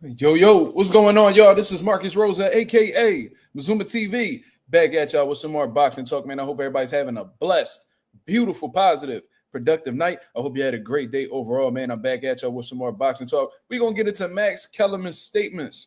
Yo, what's going on, y'all? This is Marcus Rosa, aka Mazuma TV, back at y'all with some more boxing talk, man. I hope everybody's having a blessed, beautiful, positive, productive night. I hope you had a great day overall, man. I'm back at y'all with some more boxing talk. We're gonna get into Max Kellerman's statements.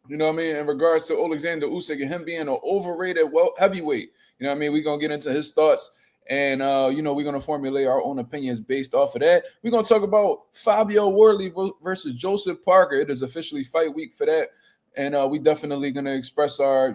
You know what I mean? In regards to Oleksandr Usyk and him being an overrated heavyweight. You know what I mean? We're going to get into his thoughts. And, we're going to formulate our own opinions based off of that. We're going to talk about Fabio Wardley versus Joseph Parker. It is officially fight week for that. And we definitely going to express our,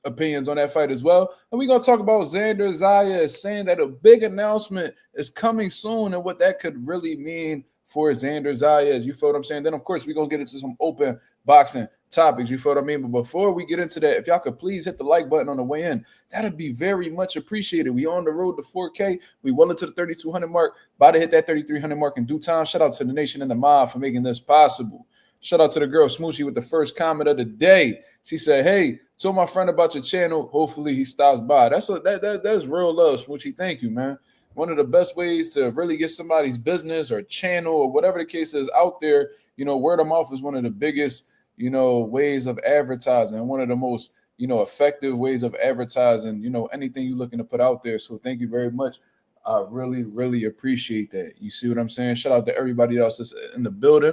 opinions on that fight as well. And we're going to talk about Xander Zayas saying that a big announcement is coming soon and what that could really mean for Xander Zayas. You feel what I'm saying? Then, of course, we're going to get into some open boxing topics. You feel what I mean? But before we get into that, if y'all could please hit the like button on the way in, that'd be very much appreciated. We on the road to 4K. We well into the 3,200 mark. About to hit that 3,300 mark in due time. Shout out to the nation and the mob for making this possible. Shout out to the girl Smoochie with the first comment of the day. She said, "Hey, told my friend about your channel. Hopefully he stops by." That's real love, Smoochie. Thank you, man. One of the best ways to really get somebody's business or channel or whatever the case is out there, word of mouth is one of the biggest, ways of advertising, one of the most, effective ways of advertising, anything you're looking to put out there. So thank you very much. I really, really appreciate that. You see what I'm saying? Shout out to everybody else that's in the building.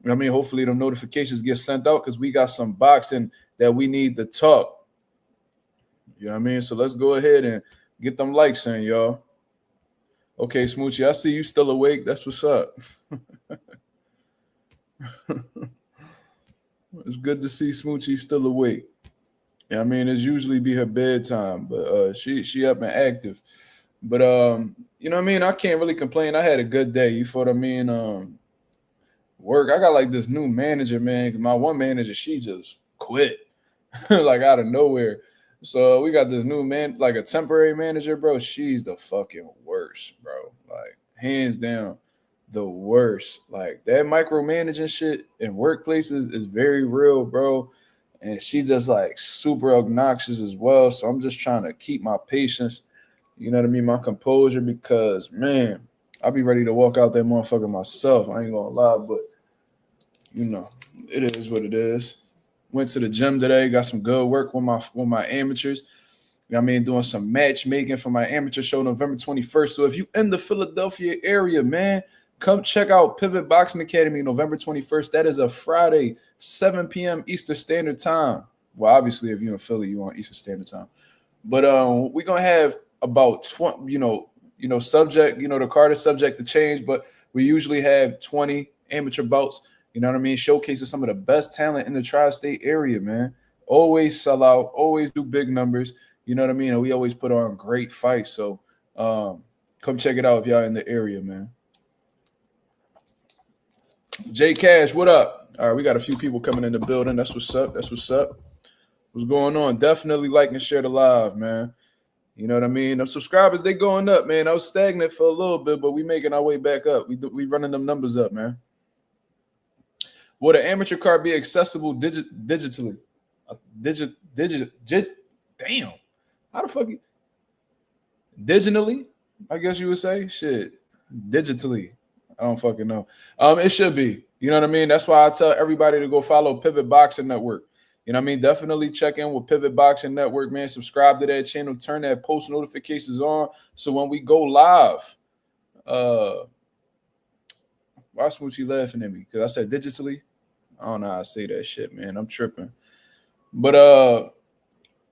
I mean, hopefully the notifications get sent out because we got some boxing that we need to talk. You know what I mean? So let's go ahead and get them likes in, y'all. Okay, Smoochie, I see you still awake. That's what's up. It's good to see Smoochie still awake. Yeah, I mean, it's usually be her bedtime, but she up and active. But you know what I mean? I can't really complain. I had a good day. You feel what I mean? Work. I got like this new manager, man. My one manager, she just quit like out of nowhere. So we got this new man, like a temporary manager, bro. She's the fucking worst, bro. Like hands down, the worst. Like that micromanaging shit in workplaces is very real, bro. And she just like super obnoxious as well. So I'm just trying to keep my patience, you know what I mean, my composure, because man, I'll be ready to walk out that motherfucker myself. I ain't gonna lie, but it is what it is. Went to the gym today, got some good work with my amateurs. You know what I mean? Doing some matchmaking for my amateur show November 21st. So if you in the Philadelphia area, man, come check out Pivot Boxing Academy November 21st. That is a Friday, 7 p.m. Eastern Standard Time. Well, obviously, if you're in Philly, you're on Eastern Standard Time. But we're gonna have about 20, subject, the card is subject to change, but we usually have 20 amateur bouts. You know what I mean? Showcasing some of the best talent in the tri-state area, man. Always sell out, always do big numbers. You know what I mean? And we always put on great fights. So come check it out if y'all in the area, man. J Cash, what up? All right, we got a few people coming in the building. That's what's up. What's going on? Definitely like and share the live, man. You know what I mean? The subscribers, they going up, man. I was stagnant for a little bit, but we making our way back up. We running them numbers up, man. Would an amateur card be accessible digitally? Damn. How the fuck you? Digitally, I guess you would say. Shit. Digitally. I don't fucking know. It should be. You know what I mean? That's why I tell everybody to go follow Pivot Boxing Network. You know what I mean? Definitely check in with Pivot Boxing Network, man. Subscribe to that channel. Turn that post notifications on. So when we go live, why Smoochie laughing at me? Because I said digitally. I don't know how I say that shit, man. I'm tripping. But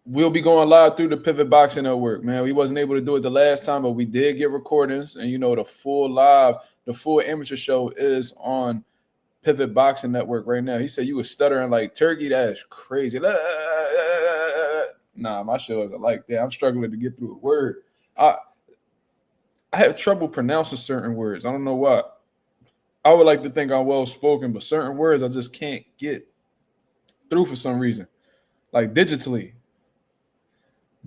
we'll be going live through the Pivot Boxing Network, man. We wasn't able to do it the last time, but we did get recordings. And, the full amateur show is on Pivot Boxing Network right now. He said you was stuttering like turkey. That's crazy. Nah, my show isn't like that. I'm struggling to get through a word. I have trouble pronouncing certain words. I don't know why. I would like to think I'm well-spoken, but certain words I just can't get through for some reason. Like digitally.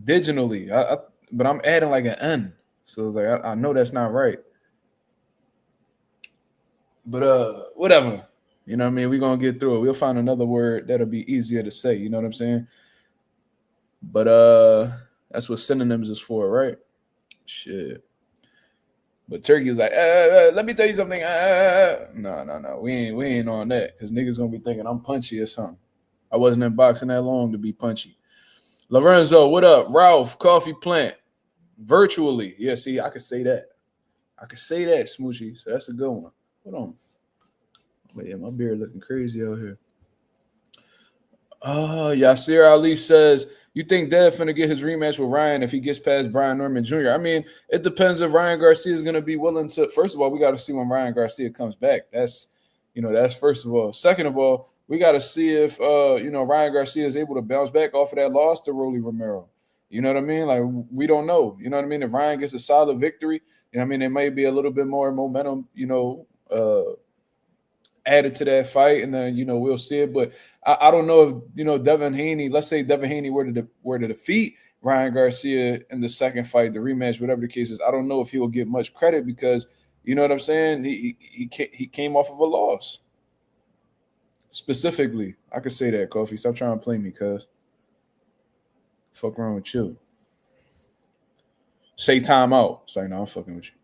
But I'm adding like an N. So it's like, I know that's not right. But whatever. You know what I mean? We're going to get through it. We'll find another word that'll be easier to say. You know what I'm saying? But that's what synonyms is for, right? Shit. But Turkey was like, let me tell you something. No. We ain't on that because niggas gonna be thinking I'm punchy or something. I wasn't in boxing that long to be punchy. Lorenzo, what up? Ralph, Coffee Plant. Virtually. Yeah, see, I could say that. Smoochy. So that's a good one. Hold on. But yeah, my beard looking crazy out here. Yasir Ali says, you think Dev finna get his rematch with Ryan if he gets past Brian Norman Jr.? I mean, it depends if Ryan Garcia is gonna be willing to. First of all, we got to see when Ryan Garcia comes back. That's first of all. Second of all, we got to see if Ryan Garcia is able to bounce back off of that loss to Rolly Romero. You know what I mean? Like, we don't know. You know what I mean? If Ryan gets a solid victory, you know what I mean, there might be a little bit more momentum, added to that fight, and then we'll see it. But I don't know if Devin Haney, let's say Devin Haney were to defeat Ryan Garcia in the second fight, the rematch, whatever the case is. I don't know if he will get much credit because you know what I'm saying. He came off of a loss. Specifically, I could say that. Coffee, stop trying to play me, cuz. Fuck wrong with you? Say time out. Say no, I'm fucking with you.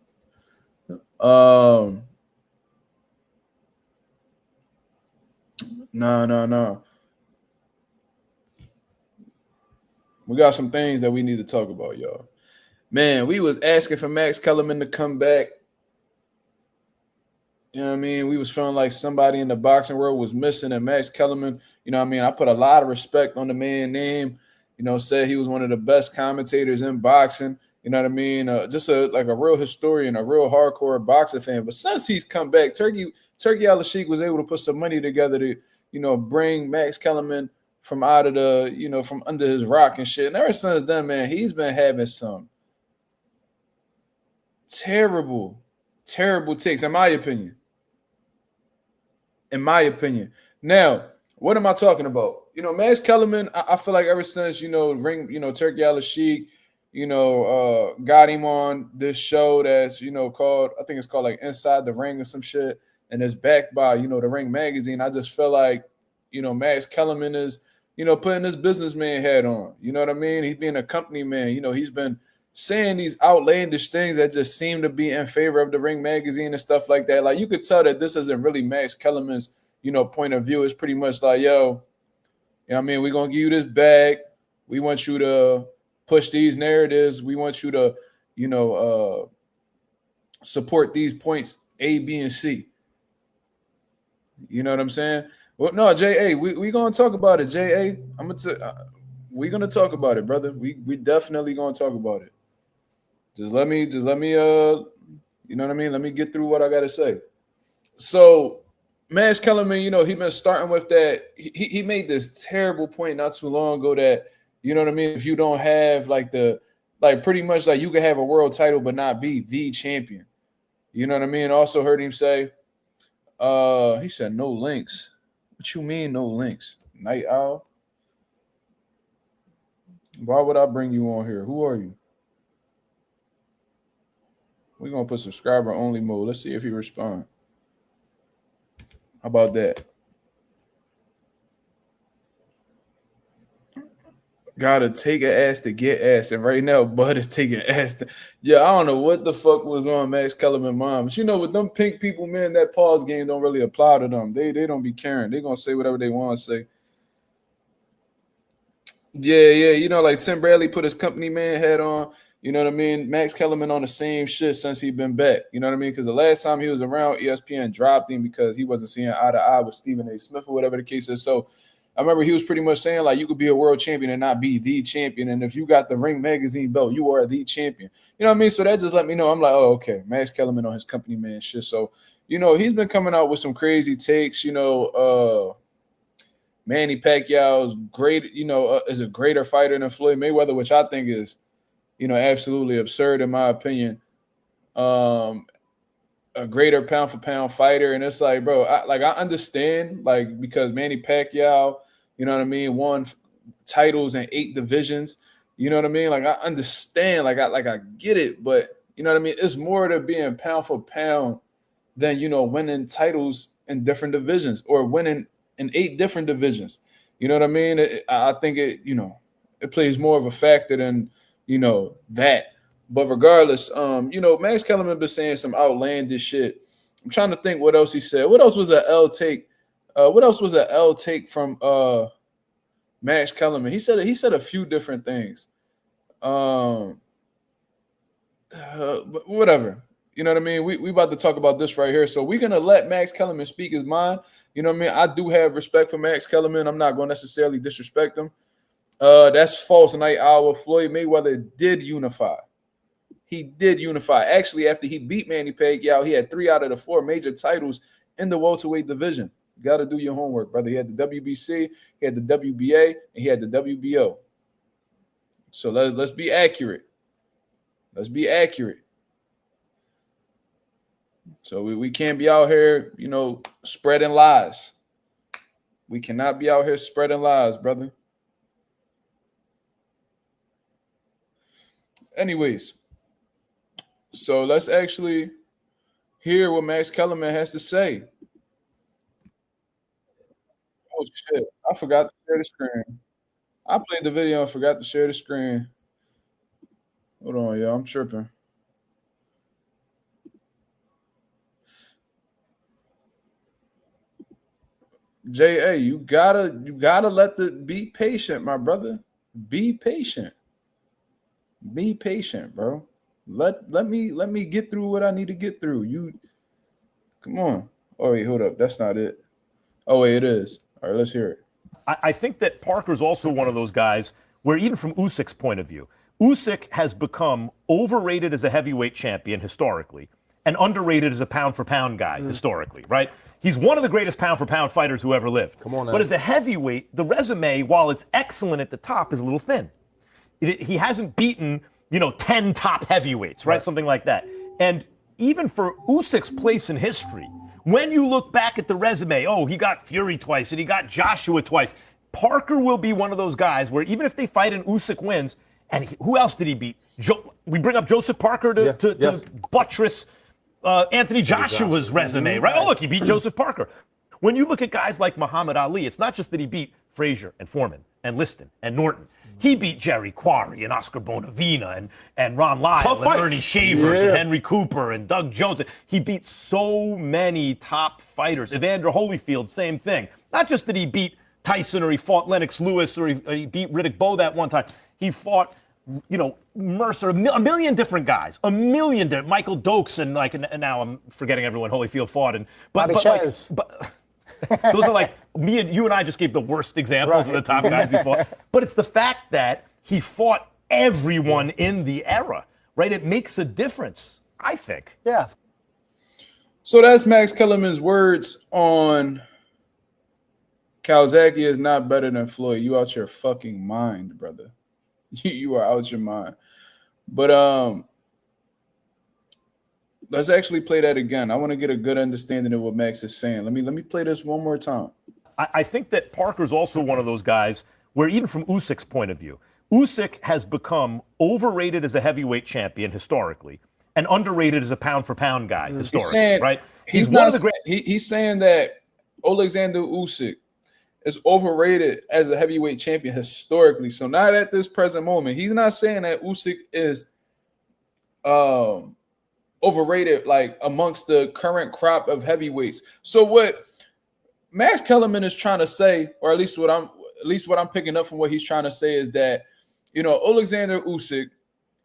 No. We got some things that we need to talk about, y'all. Man, we was asking for Max Kellerman to come back. You know what I mean? We was feeling like somebody in the boxing world was missing, and Max Kellerman, you know what I mean? I put a lot of respect on the man's name. Said he was one of the best commentators in boxing. You know what I mean? Just a real historian, a real hardcore boxing fan. But since he's come back, Turkey Al-Sheikh was able to put some money together to, bring Max Kellerman from out of the, from under his rock and shit. And ever since then, man, he's been having some terrible takes, in my opinion. Now, what am I talking about? Max Kellerman, I feel like ever since, Turkey Al-Sheikh, got him on this show that's, called, I think it's called like Inside the Ring or some shit. And it's backed by, the Ring magazine. I just feel like, Max Kellerman is, putting his businessman hat on. You know what I mean? He's being a company man. He's been saying these outlandish things that just seem to be in favor of the Ring magazine and stuff like that. Like, you could tell that this isn't really Max Kellerman's, point of view. It's pretty much like, yo, we're going to give you this bag. We want you to push these narratives. We want you to, support these points, A, B, and C. You know what I'm saying? Well, no, J.A., we going to talk about it, J.A. We're going to talk about it, brother. We definitely going to talk about it. Just let me, you know what I mean? Let me get through what I got to say. So, Max Kellerman, he been starting with that. He made this terrible point not too long ago that, you know what I mean? If you don't have pretty much like you can have a world title but not be the champion. You know what I mean? Also heard him say, he said no links. What you mean no links? Night Owl? Why would I bring you on here? Who are you? We're going to put subscriber only mode. Let's see if he responds. How about that? Gotta take an ass to get ass. And right now, Bud is taking ass. Yeah, I don't know what the fuck was on Max Kellerman mom. But with them pink people, man, that pause game don't really apply to them. They don't be caring. They gonna say whatever they want to say. Yeah. Like Tim Bradley put his company man hat on. You know what I mean? Max Kellerman on the same shit since he been back. You know what I mean? Because the last time he was around, ESPN dropped him because he wasn't seeing eye to eye with Stephen A. Smith or whatever the case is. So I remember he was pretty much saying, like, you could be a world champion and not be the champion. And if you got the Ring magazine belt, you are the champion. You know what I mean? So that just let me know. I'm like, oh, okay. Max Kellerman on his company man shit. So, he's been coming out with some crazy takes. Manny Pacquiao is great, is a greater fighter than Floyd Mayweather, which I think is, absolutely absurd in my opinion. A greater pound for pound fighter. And it's like, bro, I understand, like, because Manny Pacquiao, you know what I mean, won titles in 8 divisions. You know what I mean? Like, I understand, I get it, but you know what I mean? It's more to being pound for pound than, winning titles in different divisions or winning in 8 different divisions. You know what I mean? I think it plays more of a factor than, that. But regardless, Max Kellerman been saying some outlandish shit. I'm trying to think what else he said. What else was an L take? What else was an L take from Max Kellerman? He said a few different things. Whatever. You know what I mean? We about to talk about this right here. So we're gonna let Max Kellerman speak his mind. You know what I mean? I do have respect for Max Kellerman. I'm not going to necessarily disrespect him. That's false night hour. Floyd Mayweather did unify. He did unify. Actually, after he beat Manny Pacquiao, he had 3 out of the 4 major titles in the welterweight division. You got to do your homework, brother. He had the WBC, he had the WBA, and he had the WBO. So let's be accurate. Let's be accurate. So we can't be out here, spreading lies. We cannot be out here spreading lies, brother. Anyways, so let's actually hear what Max Kellerman has to say. Oh, shit. I forgot to share the screen. I played the video and forgot to share the screen. Hold on, y'all. I'm tripping. J.A., you gotta be patient, my brother. Be patient. Be patient, bro. Let me get through what I need to get through. You come on. Oh wait, hold up. That's not it. Oh wait, it is. All right, let's hear it. I think that Parker's also one of those guys where, even from Usyk's point of view, Usyk has become overrated as a heavyweight champion historically and underrated as a pound-for-pound guy historically, right? He's one of the greatest pound-for-pound fighters who ever lived. Come on now. But as a heavyweight, the resume, while it's excellent at the top, is a little thin. He hasn't beaten, 10 top heavyweights, right? Something like that. And even for Usyk's place in history, when you look back at the resume, he got Fury twice and he got Joshua twice. Parker will be one of those guys where even if they fight and Usyk wins, and who else did he beat? We bring up Joseph Parker to buttress Anthony Joshua's resume, right? Oh, look, he beat Joseph Parker. When you look at guys like Muhammad Ali, it's not just that he beat Frazier and Foreman and Liston and Norton. He beat Jerry Quarry and Oscar Bonavina and Ron Lyle and Ernie Shavers and Henry Cooper and Doug Jones. He beat so many top fighters. Evander Holyfield, same thing. Not just that he beat Tyson or he fought Lennox Lewis or he beat Riddick Bowe that one time. He fought, Mercer, a million different guys, Michael Dokes and and now I'm forgetting everyone Holyfield fought. Bobby Chez. Those are like you and I just gave the worst examples of the top guys he fought. But it's the fact that he fought everyone in the era, right? It makes a difference, I think. Yeah. So that's Max Kellerman's words on Calzaghe is not better than Floyd. You out your fucking mind, brother. You are out your mind. But let's actually play that again. I want to get a good understanding of what Max is saying. Let me play this one more time. I think that Parker's also one of those guys where, even from Usyk's point of view, Usyk has become overrated as a heavyweight champion historically and underrated as a pound-for-pound guy historically, right? He's one of the great. He's saying that Oleksandr Usyk is overrated as a heavyweight champion historically. So not at this present moment. He's not saying that Usyk is overrated like amongst the current crop of heavyweights. So what Max Kellerman is trying to say, or at least what I'm picking up from what he's trying to say, is that Oleksandr Usyk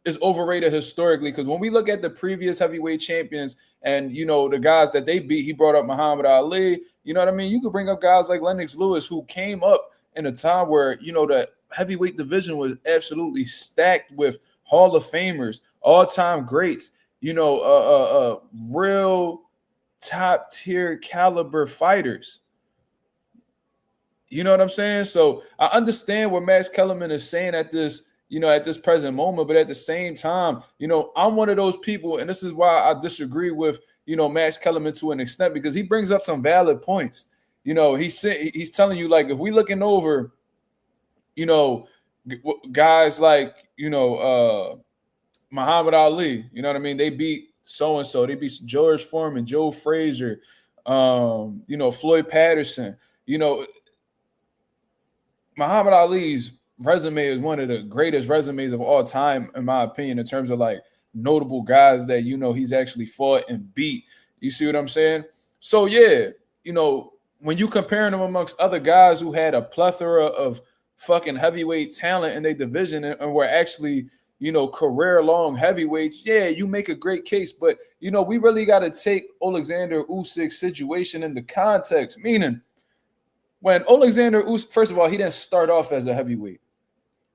is overrated historically, because when we look at the previous heavyweight champions and the guys that they beat, he brought up Muhammad Ali. You know what I mean? You could bring up guys like Lennox Lewis, who came up in a time where the heavyweight division was absolutely stacked with Hall of Famers, all-time greats. Real top tier caliber fighters. You know what I'm saying? So I understand what Max Kellerman is saying at this present moment, but at the same time, I'm one of those people, and this is why I disagree with, Max Kellerman to an extent, because he brings up some valid points. He's telling you, like, if we looking over, guys like, Muhammad Ali, you know what I mean? They beat so-and-so. They beat George Foreman, Joe Frazier, Floyd Patterson. Muhammad Ali's resume is one of the greatest resumes of all time, in my opinion, in terms of like notable guys that he's actually fought and beat. You see what I'm saying? So yeah, when you comparing them amongst other guys who had a plethora of fucking heavyweight talent in their division and were actually career long heavyweights, yeah, you make a great case. But we really got to take Oleksandr Usyk's situation into context. Meaning, when Oleksandr Usyk, first of all, he didn't start off as a heavyweight.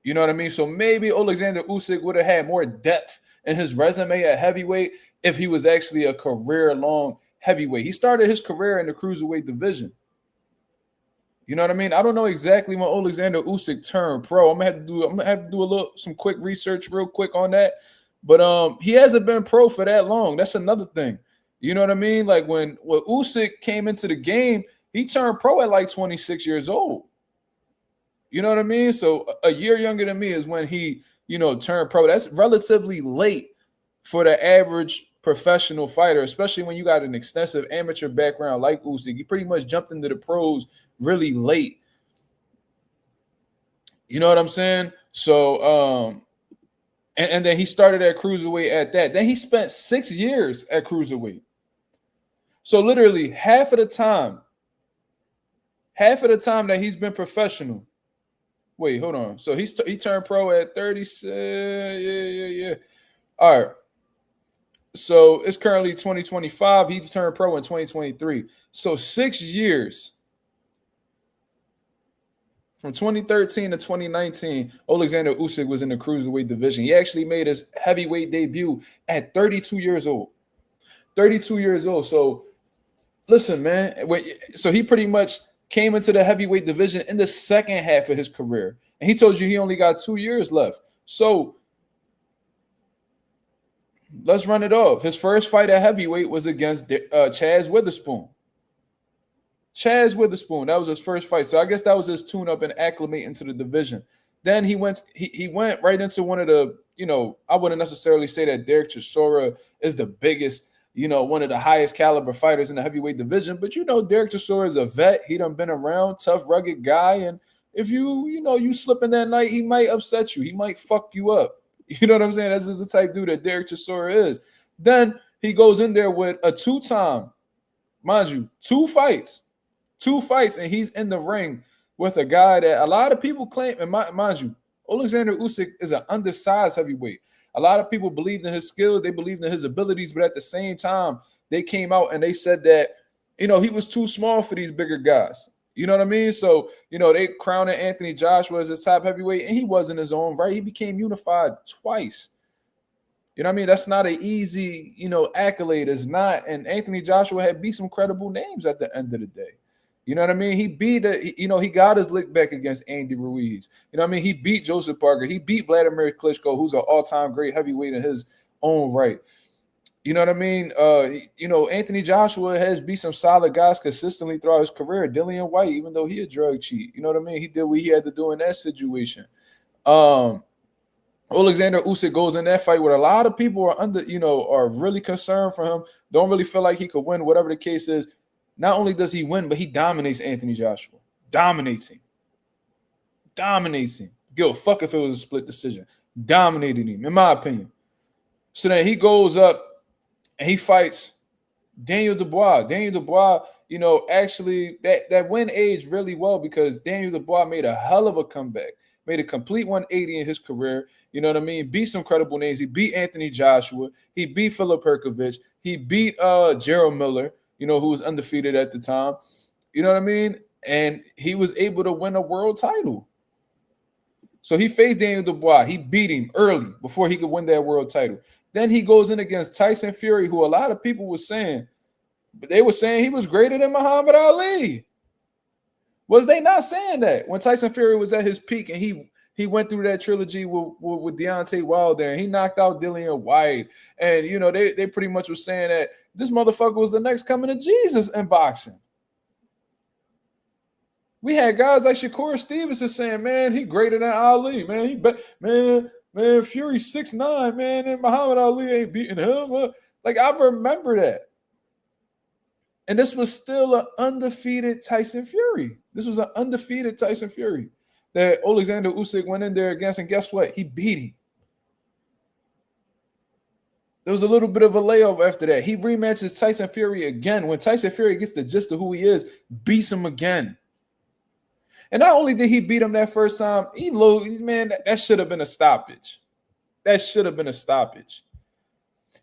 You know what I mean? So maybe Oleksandr Usyk would have had more depth in his resume at heavyweight if he was actually a career-long heavyweight. He started his career in the cruiserweight division. You know what I mean? I don't know exactly when Oleksandr Usyk turned pro. I'm gonna have to do some quick research real quick on that. But he hasn't been pro for that long. That's another thing. You know what I mean? Like when Usyk came into the game, he turned pro at like 26 years old. You know what I mean? So a year younger than me is when he, turned pro. That's relatively late for the average professional fighter, especially when you got an extensive amateur background like Usyk. He pretty much jumped into the pros really late. You know what I'm saying? So, and then he started at cruiserweight at that. Then he spent 6 years at cruiserweight. So literally half of the time that he's been professional. Wait, hold on. So he turned pro at 36. Yeah. All right. So it's currently 2025. He turned pro in 2023. So 6 years. From 2013 to 2019, Oleksandr Usyk was in the cruiserweight division. He actually made his heavyweight debut at 32 years old. 32 years old. So listen, man. So he pretty much came into the heavyweight division in the second half of his career. And he told you he only got 2 years left. So let's run it off. His first fight at heavyweight was against Chaz Witherspoon. Chaz Witherspoon, that was his first fight. So I guess that was his tune-up and acclimate into the division. Then he went right into one of the, I wouldn't necessarily say that Derek Chisora is the biggest, one of the highest caliber fighters in the heavyweight division. But, Derek Chisora is a vet. He done been around, tough, rugged guy. And if you slip in that night, he might upset you. He might fuck you up. You know what I'm saying? That's just the type dude that Derek Chisora is. Then he goes in there with a two-time, mind you, two fights, and he's in the ring with a guy that a lot of people claim, and mind you, Oleksandr Usyk is an undersized heavyweight. A lot of people believed in his skills, they believed in his abilities, but at the same time, they came out and they said that, he was too small for these bigger guys. You know what I mean? So, they crowned Anthony Joshua as his top heavyweight, and he was in his own right. He became unified twice. You know what I mean? That's not an easy, accolade. It's not. And Anthony Joshua had beat some credible names at the end of the day. You know what I mean? He beat, he got his lick back against Andy Ruiz. You know what I mean? He beat Joseph Parker. He beat Vladimir Klitschko, who's an all-time great heavyweight in his own right. You know what I mean? Anthony Joshua has beat some solid guys consistently throughout his career. Dillian White, even though he a drug cheat. You know what I mean? He did what he had to do in that situation. Oleksandr Usyk goes in that fight where a lot of people are are really concerned for him. Don't really feel like he could win, whatever the case is. Not only does he win, but he dominates Anthony Joshua. Dominates him. Give a fuck if it was a split decision. Dominated him, in my opinion. So then he goes up and he fights Daniel Dubois. Daniel Dubois, actually that win aged really well because Daniel Dubois made a hell of a comeback. Made a complete 180 in his career. You know what I mean? Beat some credible names. He beat Anthony Joshua. He beat Filip Herkovich. He beat Gerald Miller, who was undefeated at the time. You know what I mean? And he was able to win a world title. So he faced Daniel Dubois. He beat him early before he could win that world title. Then he goes in against Tyson Fury, who a lot of people were saying, but they were saying he was greater than Muhammad Ali. Was they not saying that when Tyson Fury was at his peak and he went through that trilogy with Deontay Wilder and he knocked out Dillian White? And, they pretty much were saying that this motherfucker was the next coming of Jesus in boxing. We had guys like Shakur Stevenson saying, man, he greater than Ali, man. Man, Fury 6'9", man, and Muhammad Ali ain't beating him. Like, I remember that. And this was still an undefeated Tyson Fury. That Oleksandr Usyk went in there against, and guess what? He beat him. there was a little bit of a layoff after that. He rematches Tyson Fury again. When Tyson Fury gets the gist of who he is, beats him again. And not only did he beat him that first time, that should have been a stoppage. That should have been a stoppage.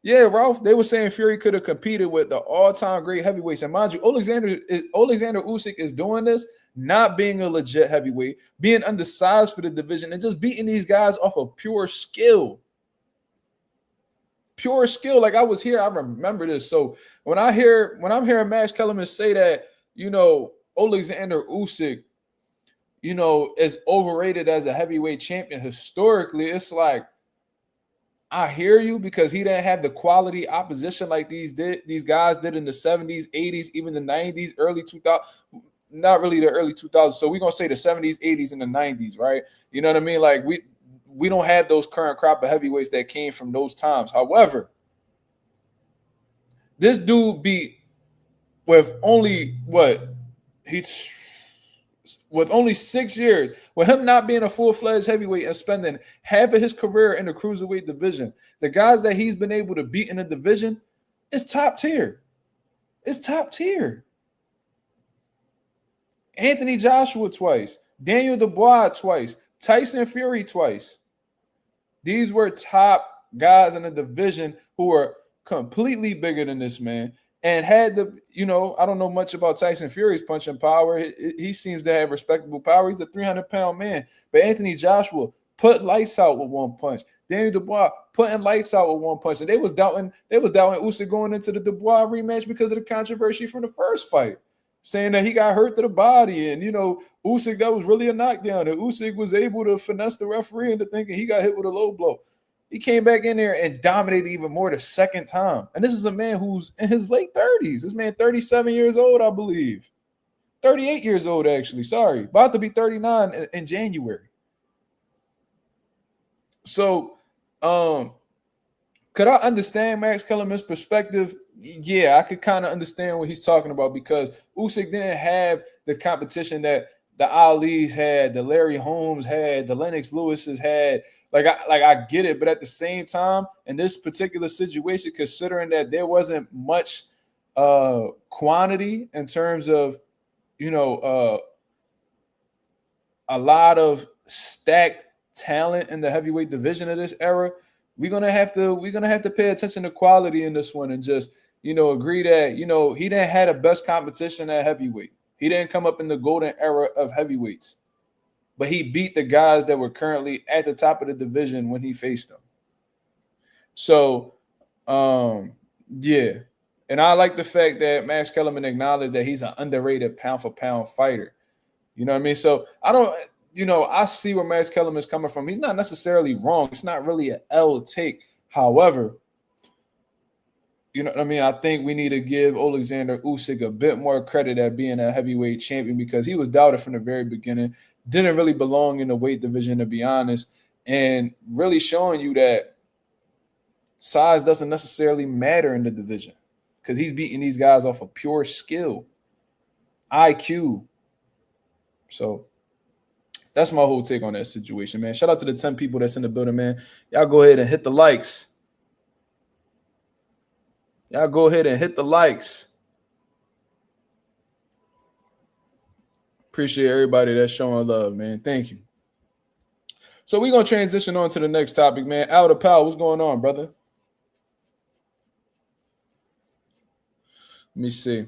Yeah, Ralph, they were saying Fury could have competed with the all-time great heavyweights. And mind you, Oleksandr Usyk is doing this, not being a legit heavyweight, being undersized for the division, and just beating these guys off of pure skill. Pure skill. Like I was here, I remember this. So when I'm hearing Max Kellerman say that, Oleksandr Usyk, is overrated as a heavyweight champion historically, it's like, I hear you, because he didn't have the quality opposition like these guys did in the 70s, 80s, even the 90s, early 2000s. Not really the early 2000s. So we're going to say the 70s, 80s, and the 90s, right? You know what I mean? Like we don't have those current crop of heavyweights that came from those times. However, this dude beat with only with only 6 years, with him not being a full-fledged heavyweight and spending half of his career in the cruiserweight division, the guys that he's been able to beat in the division is top tier. It's top tier. Anthony Joshua twice, Daniel Dubois twice, Tyson Fury twice. These were top guys in the division who were completely bigger than this man. And had the, I don't know much about Tyson Fury's punching power. He seems to have respectable power. He's a 300-pound man. But Anthony Joshua put lights out with one punch. Daniel Dubois putting lights out with one punch. And they was doubting Usyk going into the Dubois rematch because of the controversy from the first fight, saying that he got hurt to the body. And, Usyk, that was really a knockdown. And Usyk was able to finesse the referee into thinking he got hit with a low blow. He came back in there and dominated even more the second time. And this is a man who's in his late 30s. This man 37 years old, I believe. 38 years old, actually. Sorry. About to be 39 in January. So, could I understand Max Kellerman's perspective? Yeah, I could kind of understand what he's talking about, because Usyk didn't have the competition that the Ali's had, the Larry Holmes had, the Lennox Lewis's had. I get it, but at the same time, in this particular situation, considering that there wasn't much quantity in terms of, a lot of stacked talent in the heavyweight division of this era, we're gonna have to pay attention to quality in this one, and just agree that he didn't have the best competition at heavyweight. He didn't come up in the golden era of heavyweights, but he beat the guys that were currently at the top of the division when he faced them. So, yeah. And I like the fact that Max Kellerman acknowledged that he's an underrated pound-for-pound fighter. You know what I mean? So I see where Max Kellerman's coming from. He's not necessarily wrong. It's not really an L take. However, you know what I mean? I think we need to give Oleksandr Usyk a bit more credit at being a heavyweight champion, because he was doubted from the very beginning. Didn't really belong in the weight division, to be honest, and really showing you that size doesn't necessarily matter in the division, because he's beating these guys off of pure skill, IQ. So that's my whole take on that situation, man. Shout out to the 10 people that's in the building, man. Y'all go ahead and hit the likes. Y'all go ahead and hit the likes. Appreciate everybody that's showing love, man. Thank you. So we're going to transition on to the next topic, man. Out of Powell, what's going on, brother? Let me see.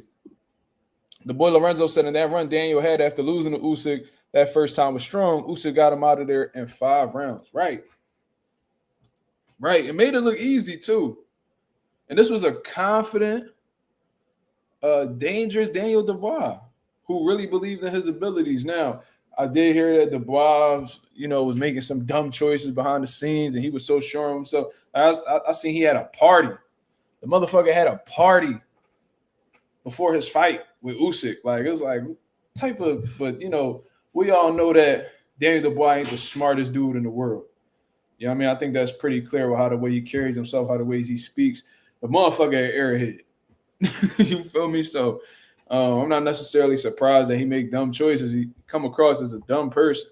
The boy Lorenzo said in that run Daniel had after losing to Usyk that first time was strong. Usyk got him out of there in 5 rounds. Right. It made it look easy, too. And this was a confident, dangerous Daniel Dubois who really believed in his abilities. Now, I did hear that Dubois, was making some dumb choices behind the scenes, and he was so sure of himself. I seen he had a party. The motherfucker had a party before his fight with Usyk. It was but we all know that Daniel Dubois ain't the smartest dude in the world. You know what I mean? I think that's pretty clear with how the way he carries himself, how the ways he speaks. The motherfucker airhead. You feel me? So I'm not necessarily surprised that he make dumb choices. He come across as a dumb person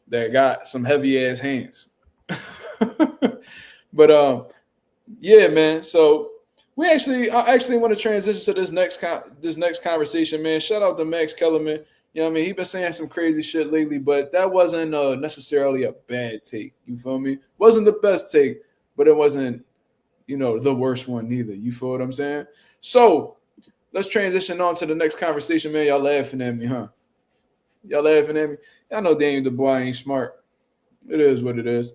that got some heavy ass hands. But Yeah, man. So I actually want to transition to this next conversation, man. Shout out to Max Kellerman. You know what I mean? He been saying some crazy shit lately, but that wasn't necessarily a bad take. You feel me? Wasn't the best take, but it wasn't, the worst one neither. You feel what I'm saying? So let's transition on to the next conversation, man. Y'all laughing at me, huh? Y'all laughing at me? I know Daniel Dubois ain't smart. It is what it is.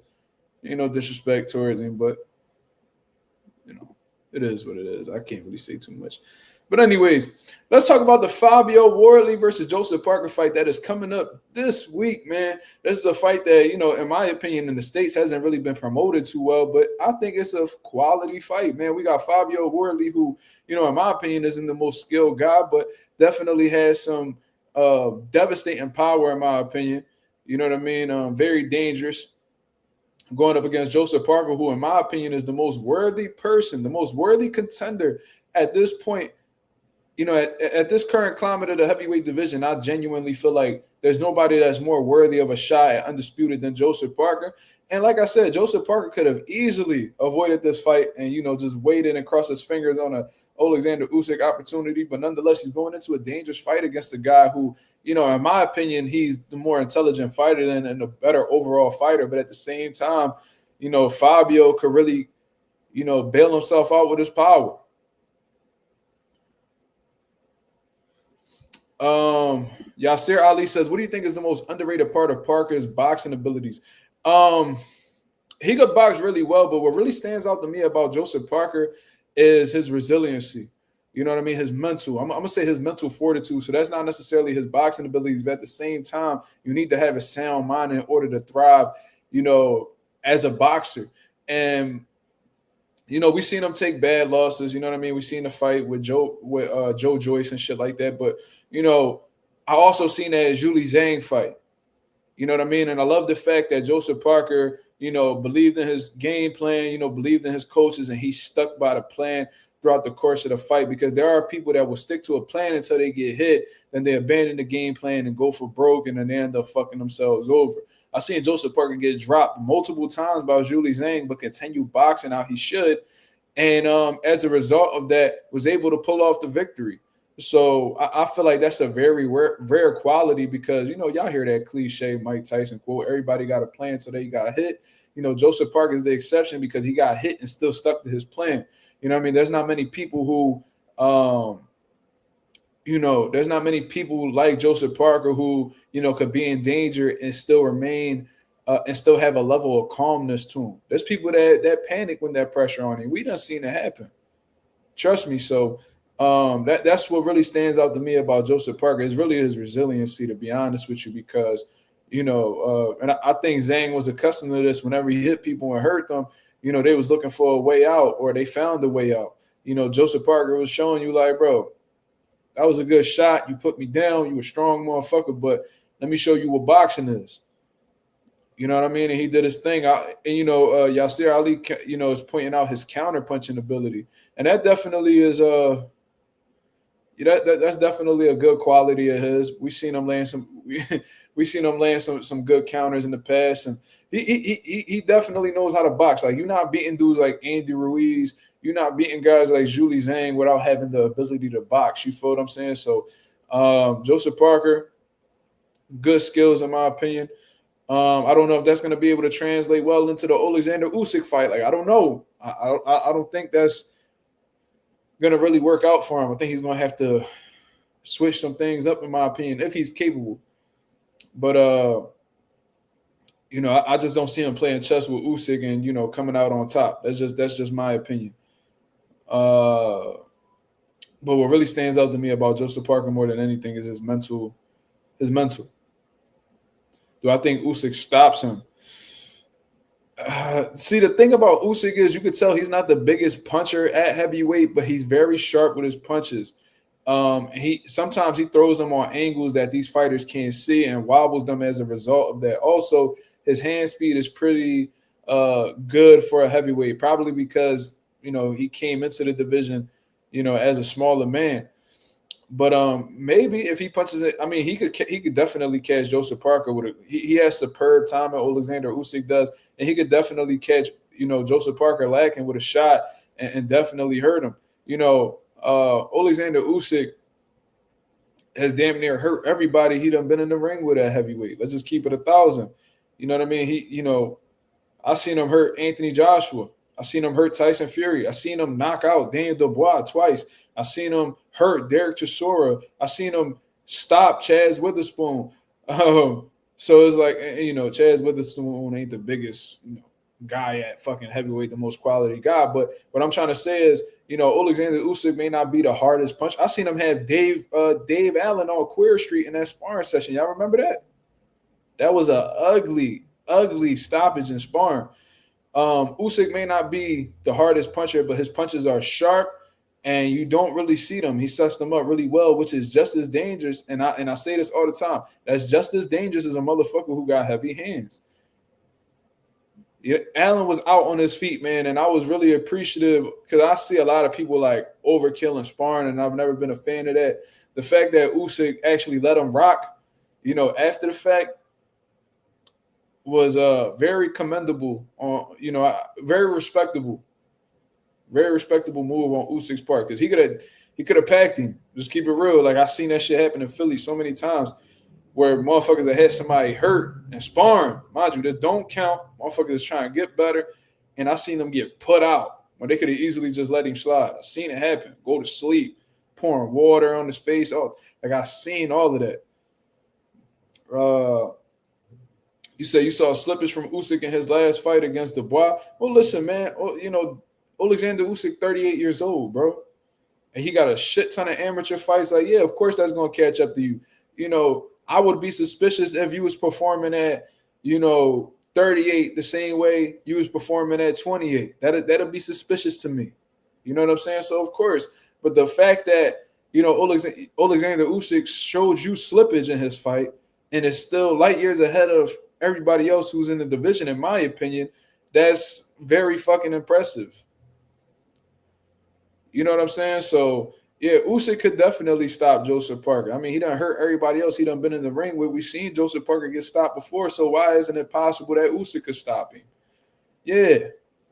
Ain't no disrespect towards him, but it is what it is. I can't really say too much. But anyways, let's talk about the Fabio Wardley versus Joseph Parker fight that is coming up this week, man. This is a fight that, in my opinion, in the States hasn't really been promoted too well, but I think it's a quality fight, man. We got Fabio Wardley, who, in my opinion, isn't the most skilled guy, but definitely has some devastating power, in my opinion. You know what I mean? Very dangerous. Going up against Joseph Parker, who, in my opinion, is the most worthy person, the most worthy contender at this point. At this current climate of the heavyweight division, I genuinely feel like there's nobody that's more worthy of a shot at undisputed than Joseph Parker. And like I said, Joseph Parker could have easily avoided this fight and, just waited and crossed his fingers on a Oleksandr Usyk opportunity. But nonetheless, he's going into a dangerous fight against a guy who, in my opinion, he's the more intelligent fighter and a better overall fighter. But at the same time, Fabio could really, bail himself out with his power. Yasser Ali says, what do you think is the most underrated part of Parker's boxing abilities? He could box really well, but what really stands out to me about Joseph Parker is his resiliency. You know what I mean? His mental. I'm gonna say his mental fortitude. So that's not necessarily his boxing abilities, but at the same time, you need to have a sound mind in order to thrive, as a boxer. And we seen him take bad losses. You know what I mean? We seen the fight with Joe Joyce and shit like that. But I also seen that Julie Zhang fight. You know what I mean? And I love the fact that Joseph Parker, believed in his game plan. Believed in his coaches, and he stuck by the plan throughout the course of the fight. Because there are people that will stick to a plan until they get hit, then they abandon the game plan and go for broke, and then they end up fucking themselves over. I seen Joseph Parker get dropped multiple times by Julie Zhang, but continue boxing out he should. And as a result of that, was able to pull off the victory. So I feel like that's a very rare quality because, y'all hear that cliche Mike Tyson quote, everybody got a plan so they got hit. Joseph Parker is the exception because he got hit and still stuck to his plan. You know what I mean? There's not many people who there's not many people like Joseph Parker who, could be in danger and still remain and still have a level of calmness to him. There's people that panic when that pressure on him. We done seen it happen. Trust me. So that's what really stands out to me about Joseph Parker is really his resiliency, to be honest with you, because, and I think Zhang was accustomed to this. Whenever he hit people and hurt them, they was looking for a way out or they found a way out. Joseph Parker was showing you like, bro, that was a good shot. You put me down. You a strong motherfucker, but let me show you what boxing is. You know what I mean? And he did his thing. Yasser Ali, is pointing out his counter punching ability, and that definitely is that's definitely a good quality of his. We seen him laying some good counters in the past, and he definitely knows how to box. Like you're not beating dudes like Andy Ruiz. You're not beating guys like Julie Zhang without having the ability to box. You feel what I'm saying? So Joseph Parker, good skills in my opinion. I don't know if that's going to be able to translate well into the Oleksandr Usyk fight. Like I don't know. I don't think that's going to really work out for him. I think he's going to have to switch some things up, in my opinion, if he's capable. But I just don't see him playing chess with Usyk and coming out on top. That's just my opinion. But what really stands out to me about Joseph Parker more than anything is his mental. Do I think Usyk stops him? See, the thing about Usyk is you could tell he's not the biggest puncher at heavyweight, but he's very sharp with his punches. Sometimes he throws them on angles that these fighters can't see and wobbles them as a result of that. Also, his hand speed is pretty good for a heavyweight, probably because he came into the division, as a smaller man. But maybe if he punches it, I mean, he could definitely catch Joseph Parker with he has superb timing. Oleksandr Usyk does, and he could definitely catch Joseph Parker lacking with a shot and definitely hurt him. Oleksandr Usyk has damn near hurt everybody he done been in the ring with at heavyweight. Let's just keep it 1,000. You know what I mean? I seen him hurt Anthony Joshua. I seen him hurt Tyson Fury. I seen him knock out Daniel Dubois twice. I seen him hurt Derek Chisora. I seen him stop Chaz Witherspoon. So it's like, Chaz Witherspoon ain't the biggest, guy at fucking heavyweight, the most quality guy. But what I'm trying to say is, Oleksandr Usyk may not be the hardest punch. I seen him have Dave Allen on Queer Street in that sparring session. Y'all remember that? That was a ugly stoppage in sparring. Usyk may not be the hardest puncher, but his punches are sharp, and you don't really see them. He sets them up really well, which is just as dangerous. And I say this all the time. That's just as dangerous as a motherfucker who got heavy hands. Allen was out on his feet, man, and I was really appreciative because I see a lot of people like overkill and sparring, and I've never been a fan of that. The fact that Usyk actually let him rock, after the fact, was very commendable. Very respectable move on Usyk's part because he could have packed him. Just keep it real. Like I seen that shit happen in Philly so many times, where motherfuckers that had somebody hurt and sparring, mind you, this don't count. Motherfuckers is trying to get better, and I seen them get put out when they could have easily just let him slide. I seen it happen. Go to sleep, pouring water on his face. I seen all of that. You say you saw slippage from Usyk in his last fight against Dubois. Well, listen, man. Oleksandr Usyk, 38 years old, bro, and he got a shit ton of amateur fights. Like, yeah, of course that's gonna catch up to you. I would be suspicious if you was performing at, 38 the same way you was performing at 28. That'd be suspicious to me. You know what I'm saying? So, of course. But the fact that, Oleksandr Usyk showed you slippage in his fight and is still light years ahead of everybody else who's in the division, in my opinion, that's very fucking impressive. You know what I'm saying? So, yeah, Usyk could definitely stop Joseph Parker. I mean, he done hurt everybody else he done been in the ring with. We've seen Joseph Parker get stopped before, so why isn't it possible that Usyk could stop him? Yeah,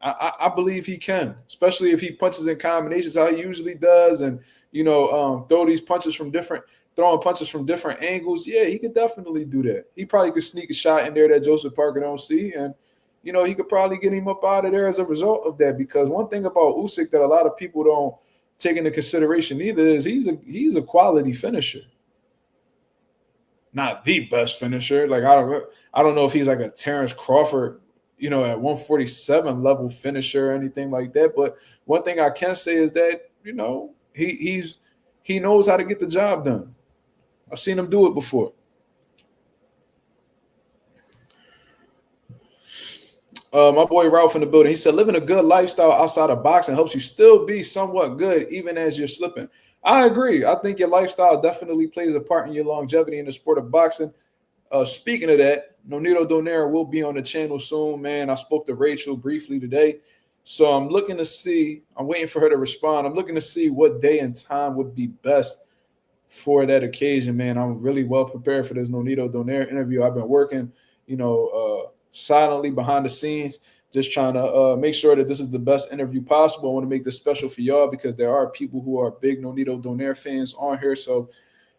I believe he can, especially if he punches in combinations how he usually does, and throwing punches from different angles. Yeah, he could definitely do that. He probably could sneak a shot in there that Joseph Parker don't see, and he could probably get him up out of there as a result of that. Because one thing about Usyk that a lot of people don't take into consideration either is he's a quality finisher. Not the best finisher. Like I don't know if he's like a Terrence Crawford, at 147 level finisher or anything like that. But one thing I can say is that, he knows how to get the job done. I've seen him do it before. My boy Ralph in the building. He said, living a good lifestyle outside of boxing helps you still be somewhat good even as you're slipping. I agree. I think your lifestyle definitely plays a part in your longevity in the sport of boxing. Speaking of that, Nonito Donaire will be on the channel soon, man. I spoke to Rachel briefly today. So I'm waiting for her to respond. I'm looking to see what day and time would be best for that occasion, man. I'm really well prepared for this Nonito Donaire interview. I've been working, silently behind the scenes, just trying to make sure that this is the best interview possible. I want to make this special for y'all because there are people who are big Nonito Donaire fans on here. So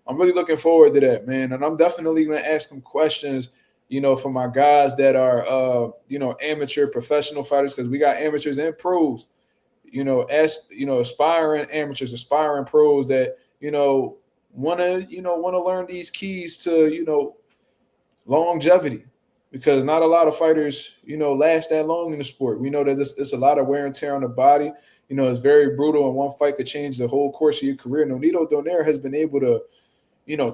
I'm really looking forward to that, man. And I'm definitely going to ask them questions, for my guys that are, amateur professional fighters, because we got amateurs and pros, aspiring amateurs, aspiring pros that, want to learn these keys to, longevity. Because not a lot of fighters, last that long in the sport. We know that it's a lot of wear and tear on the body. It's very brutal, and one fight could change the whole course of your career. Nonito Donaire has been able to,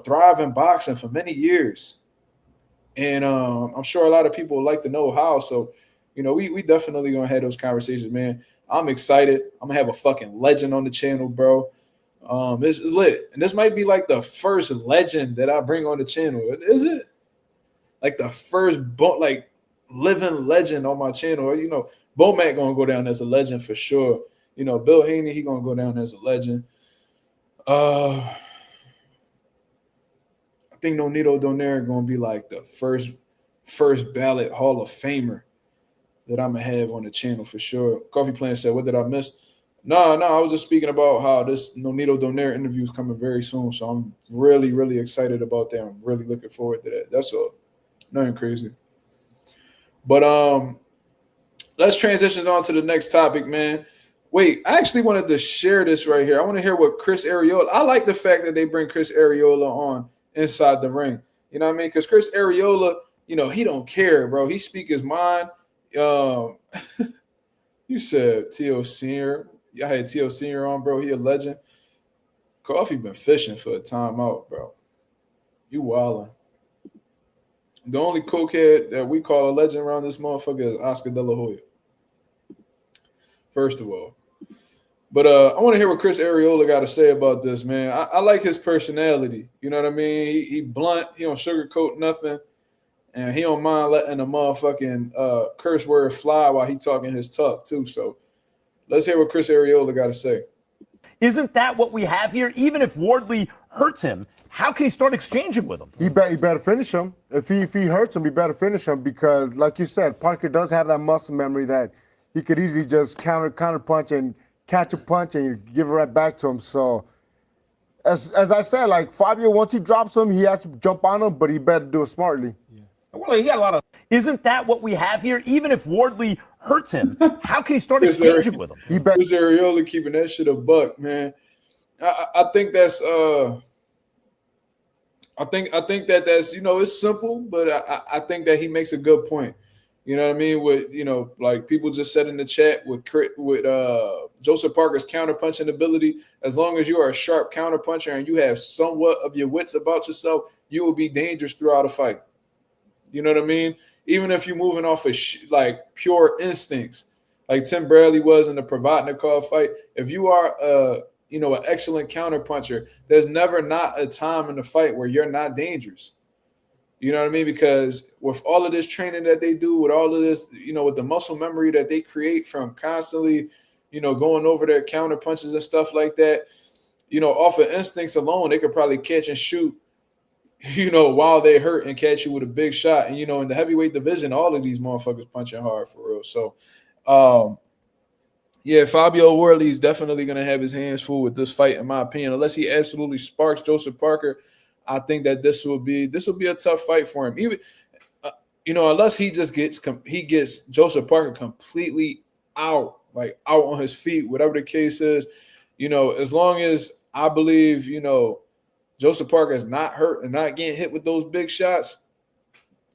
thrive in boxing for many years. And I'm sure a lot of people would like to know how. So, we definitely going to have those conversations, man. I'm excited. I'm going to have a fucking legend on the channel, bro. It's lit. And this might be like the first legend that I bring on the channel. Is it? Like the first living legend on my channel. Bo Mac gonna go down as a legend for sure. Bill Haney, he gonna go down as a legend. I think Nonito Donaire gonna be like the first ballot Hall of Famer. that I'm gonna have on the channel for sure. Coffee Plant said, "What did I miss?" No, I was just speaking about how this Nonito Donaire interview is coming very soon, so I'm really, really excited about that. I'm really looking forward to that. That's all. Nothing crazy. But let's transition on to the next topic, man. Wait, I actually wanted to share this right here. I want to hear what Chris Arreola. I like the fact that they bring Chris Arreola on inside the ring. You know what I mean? Because Chris Arreola, he don't care, bro. He speak his mind. Um, you said T.O. Senior. I had T.O. Senior on, bro. He a legend. Coffee been fishing for a timeout, bro. You wildin'. The only cokehead that we call a legend around this motherfucker is Oscar De La Hoya. First of all. But I want to hear what Chris Arreola got to say about this, man. I like his personality. You know what I mean? He blunt. He don't sugarcoat nothing. And he don't mind letting a motherfucking curse word fly while he talking his talk, too. So let's hear what Chris Arreola got to say. Isn't that what we have here? Even if Wardley hurts him, how can he start exchanging with him? He better finish him. If he hurts him, he better finish him because, like you said, Parker does have that muscle memory that he could easily just counter punch and catch a punch and give it right back to him. So, as I said, like Fabio, once he drops him, he has to jump on him, but he better do it smartly. Yeah. Well, he got a lot of. Isn't that what we have here? Even if Wardley hurts him, how can he start exchanging with him? He better. Chris Arreola keeping that shit a buck, man. I think that's I think that's it's simple, but I think that he makes a good point. You know what I mean? With like people just said in the chat with Joseph Parker's counterpunching ability, as long as you are a sharp counterpuncher and you have somewhat of your wits about yourself, you will be dangerous throughout a fight. You know what I mean? Even if you're moving off of like pure instincts, like Tim Bradley was in the Provodnikov fight, if you are an excellent counterpuncher, there's never not a time in the fight where you're not dangerous. You know what I mean? Because with all of this training that they do, with all of this, with the muscle memory that they create from constantly, going over their counter punches and stuff like that, off of instincts alone, they could probably catch and shoot, while they hurt and catch you with a big shot. And, in the heavyweight division, all of these motherfuckers punching hard for real. So, yeah, Fabio Wardley is definitely going to have his hands full with this fight, in my opinion, unless he absolutely sparks Joseph Parker. I think that this will be a tough fight for him. Even unless he just gets Joseph Parker completely out on his feet, whatever the case is. As long as I believe Joseph Parker is not hurt and not getting hit with those big shots,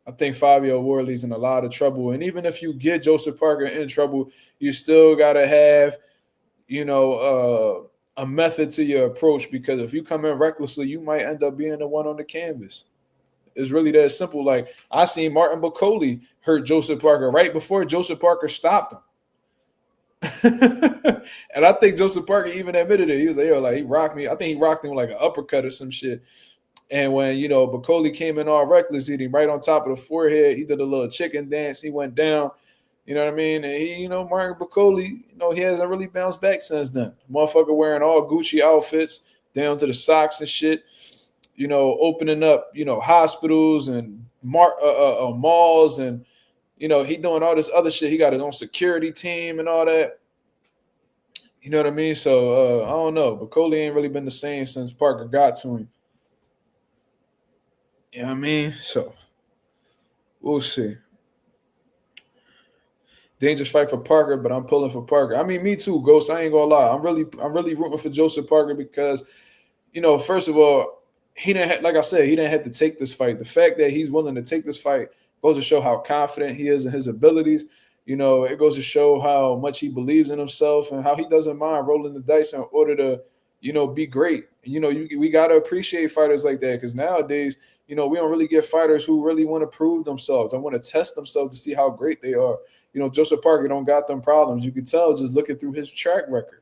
I think Fabio Wardley's in a lot of trouble. And even if you get Joseph Parker in trouble, you still gotta have a method to your approach, because if you come in recklessly, you might end up being the one on the canvas. It's really that simple. Like, I seen Martin Bacoli hurt Joseph Parker right before Joseph Parker stopped him. And I think Joseph Parker even admitted it. He was like, he rocked me. I think he rocked him with like an uppercut or some shit. And when, Bacoli came in all reckless, hit him right on top of the forehead. He did a little chicken dance. He went down. You know what I mean? And he, Martin Bacoli, he hasn't really bounced back since then. Motherfucker wearing all Gucci outfits down to the socks and shit, opening up, hospitals and malls, and, he doing all this other shit. He got his own security team and all that. You know what I mean? So, I don't know. Bacoli ain't really been the same since Parker got to him. You know what I mean? So, we'll see. Dangerous fight for Parker, but I'm pulling for Parker. I mean, me too, Ghost. I ain't gonna lie. I'm really rooting for Joseph Parker because, first of all, he didn't have to take this fight. The fact that he's willing to take this fight goes to show how confident he is in his abilities. It goes to show how much he believes in himself and how he doesn't mind rolling the dice in order to, be great. We got to appreciate fighters like that, because nowadays, we don't really get fighters who really want to prove themselves. I want to test themselves to see how great they are. Joseph Parker don't got them problems. You can tell just looking through his track record.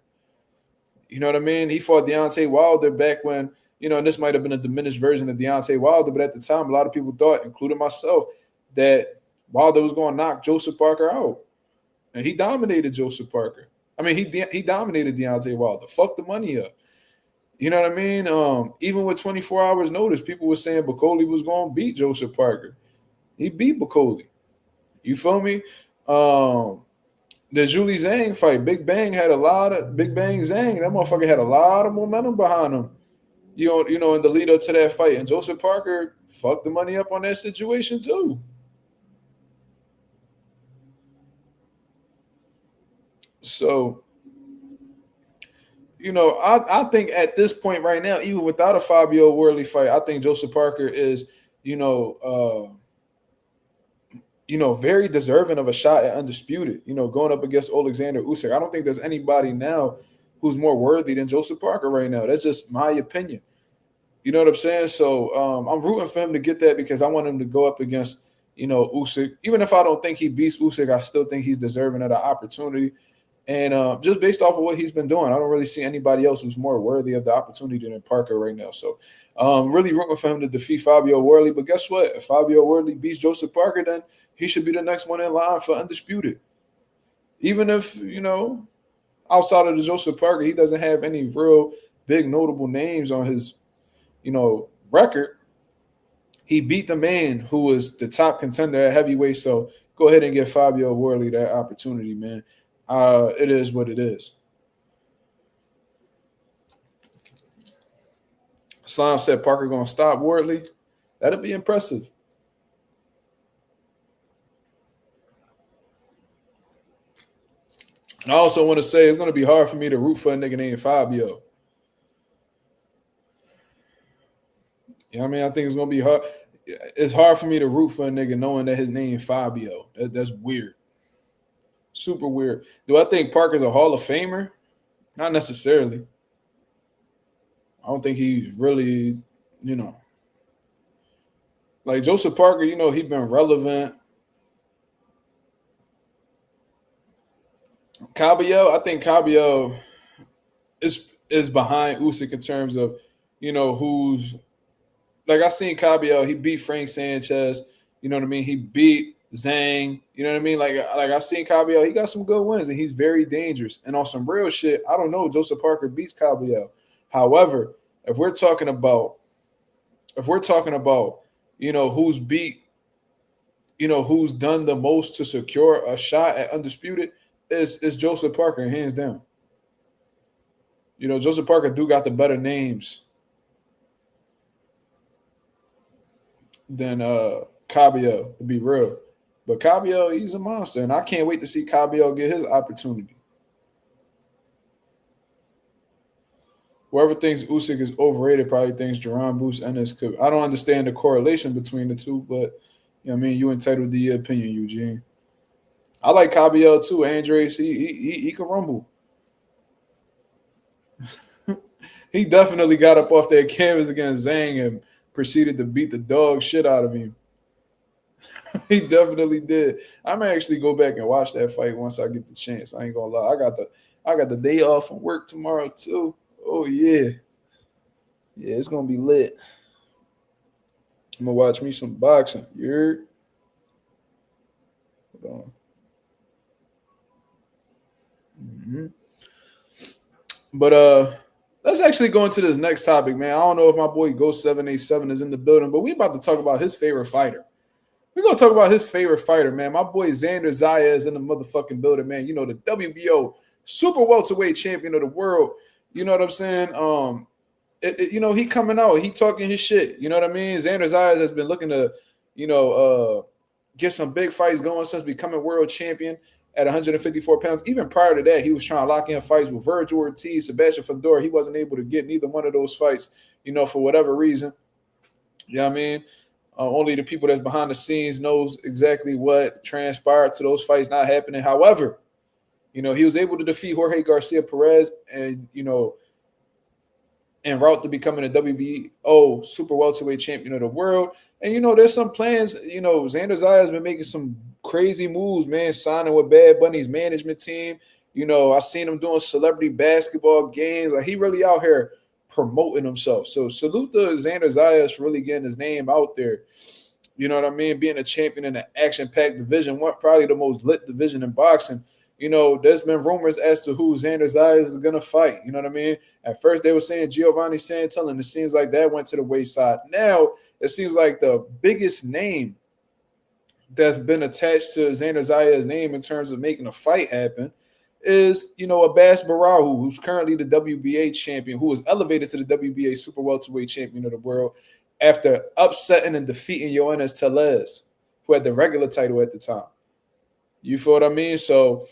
You know what I mean? He fought Deontay Wilder back when, and this might have been a diminished version of Deontay Wilder, but at the time, a lot of people thought, including myself, that Wilder was going to knock Joseph Parker out. And he dominated Joseph Parker. I mean, he dominated Deontay Wilder. Fuck the money up. You know what I mean? Even with 24 hours notice, people were saying Bacoli was going to beat Joseph Parker. He beat Bacoli. You feel me? The Julie Zhang fight, Big Bang had a lot of Big Bang Zhang. That motherfucker had a lot of momentum behind him. In the lead up to that fight, and Joseph Parker fucked the money up on that situation too. So, I think at this point right now, even without a Fabio Wardley fight, I think Joseph Parker is, very deserving of a shot at undisputed. Going up against Oleksandr Usyk. I don't think there's anybody now who's more worthy than Joseph Parker right now. That's just my opinion. You know what I'm saying? So I'm rooting for him to get that because I want him to go up against, Usyk. Even if I don't think he beats Usyk, I still think he's deserving of the opportunity. And just based off of what he's been doing, I don't really see anybody else who's more worthy of the opportunity than Parker right now. So really rooting for him to defeat Fabio Wardley. But guess what? If Fabio Wardley beats Joseph Parker, then he should be the next one in line for undisputed. Even if, outside of the Joseph Parker, he doesn't have any real big notable names on his, record. He beat the man who was the top contender at heavyweight. So go ahead and give Fabio Wardley that opportunity, man. It is what it is. Slime said Parker going to stop Wardley. That'd be impressive. And I also want to say it's going to be hard for me to root for a nigga named Fabio. I mean, I think it's going to be hard. It's hard for me to root for a nigga knowing that his name is Fabio. That's weird. Super weird. Do I think Parker's a Hall of Famer? Not necessarily. I don't think he's really, like Joseph Parker, he's been relevant. Cabello, I think Cabello is behind Usyk in terms of, who's like I seen Cabello, he beat Frank Sanchez, you know what I mean? He beat Zhang, you know what I mean? Like I seen Cabello, he got some good wins and he's very dangerous. And on some real shit, I don't know, Joseph Parker beats Cabello. However, if we're talking about, who's beat, who's done the most to secure a shot at undisputed, is Joseph Parker, hands down. Joseph Parker do got the better names than Cabello, to be real. But Cabello, he's a monster, and I can't wait to see Cabello get his opportunity. Whoever thinks Usyk is overrated probably thinks Jerome Boost Ennis could. I don't understand the correlation between the two, but you entitled to your opinion, Eugene. I like Cabello too, Andres. He can rumble. He definitely got up off that canvas against Zhang and proceeded to beat the dog shit out of him. He definitely did. I may actually go back and watch that fight once I get the chance. I ain't gonna lie. I got the day off from work tomorrow too. Oh yeah. Yeah, it's gonna be lit. I'm gonna watch me some boxing. You heard? Hold on. But let's actually go into this next topic, man. I don't know if my boy Ghost 787 is in the building, but we about to talk about his favorite fighter. We're gonna talk about his favorite fighter, man. My boy Xander Zayas is in the motherfucking building, man. The WBO super welterweight champion of the world. You know what I'm saying? He coming out, he talking his shit. You know what I mean? Xander Zayas has been looking to, get some big fights going since becoming world champion at 154 pounds. Even prior to that, he was trying to lock in fights with Virgil Ortiz, Sebastian Fedor. He wasn't able to get neither one of those fights, for whatever reason. You know what I mean? Only the people that's behind the scenes knows exactly what transpired to those fights not happening. However, he was able to defeat Jorge Garcia Perez and, en route to becoming a WBO super welterweight champion of the world. And, there's some plans. Xander Zayas has been making some crazy moves, man, signing with Bad Bunny's management team. I seen him doing celebrity basketball games. Like, he really out here promoting himself. So salute to Xander Zayas for really getting his name out there. You know what I mean? Being a champion in an action-packed division, probably the most lit division in boxing. There's been rumors as to who Xander Zayas is going to fight. You know what I mean? At first, they were saying Giovanni Santella. It seems like that went to the wayside. Now, it seems like the biggest name that's been attached to Xander Zayas' name in terms of making a fight happen is, Abbas Barahu, who's currently the WBA champion, who was elevated to the WBA super welterweight champion of the world after upsetting and defeating Yoenis Tellez, who had the regular title at the time. You feel what I mean? So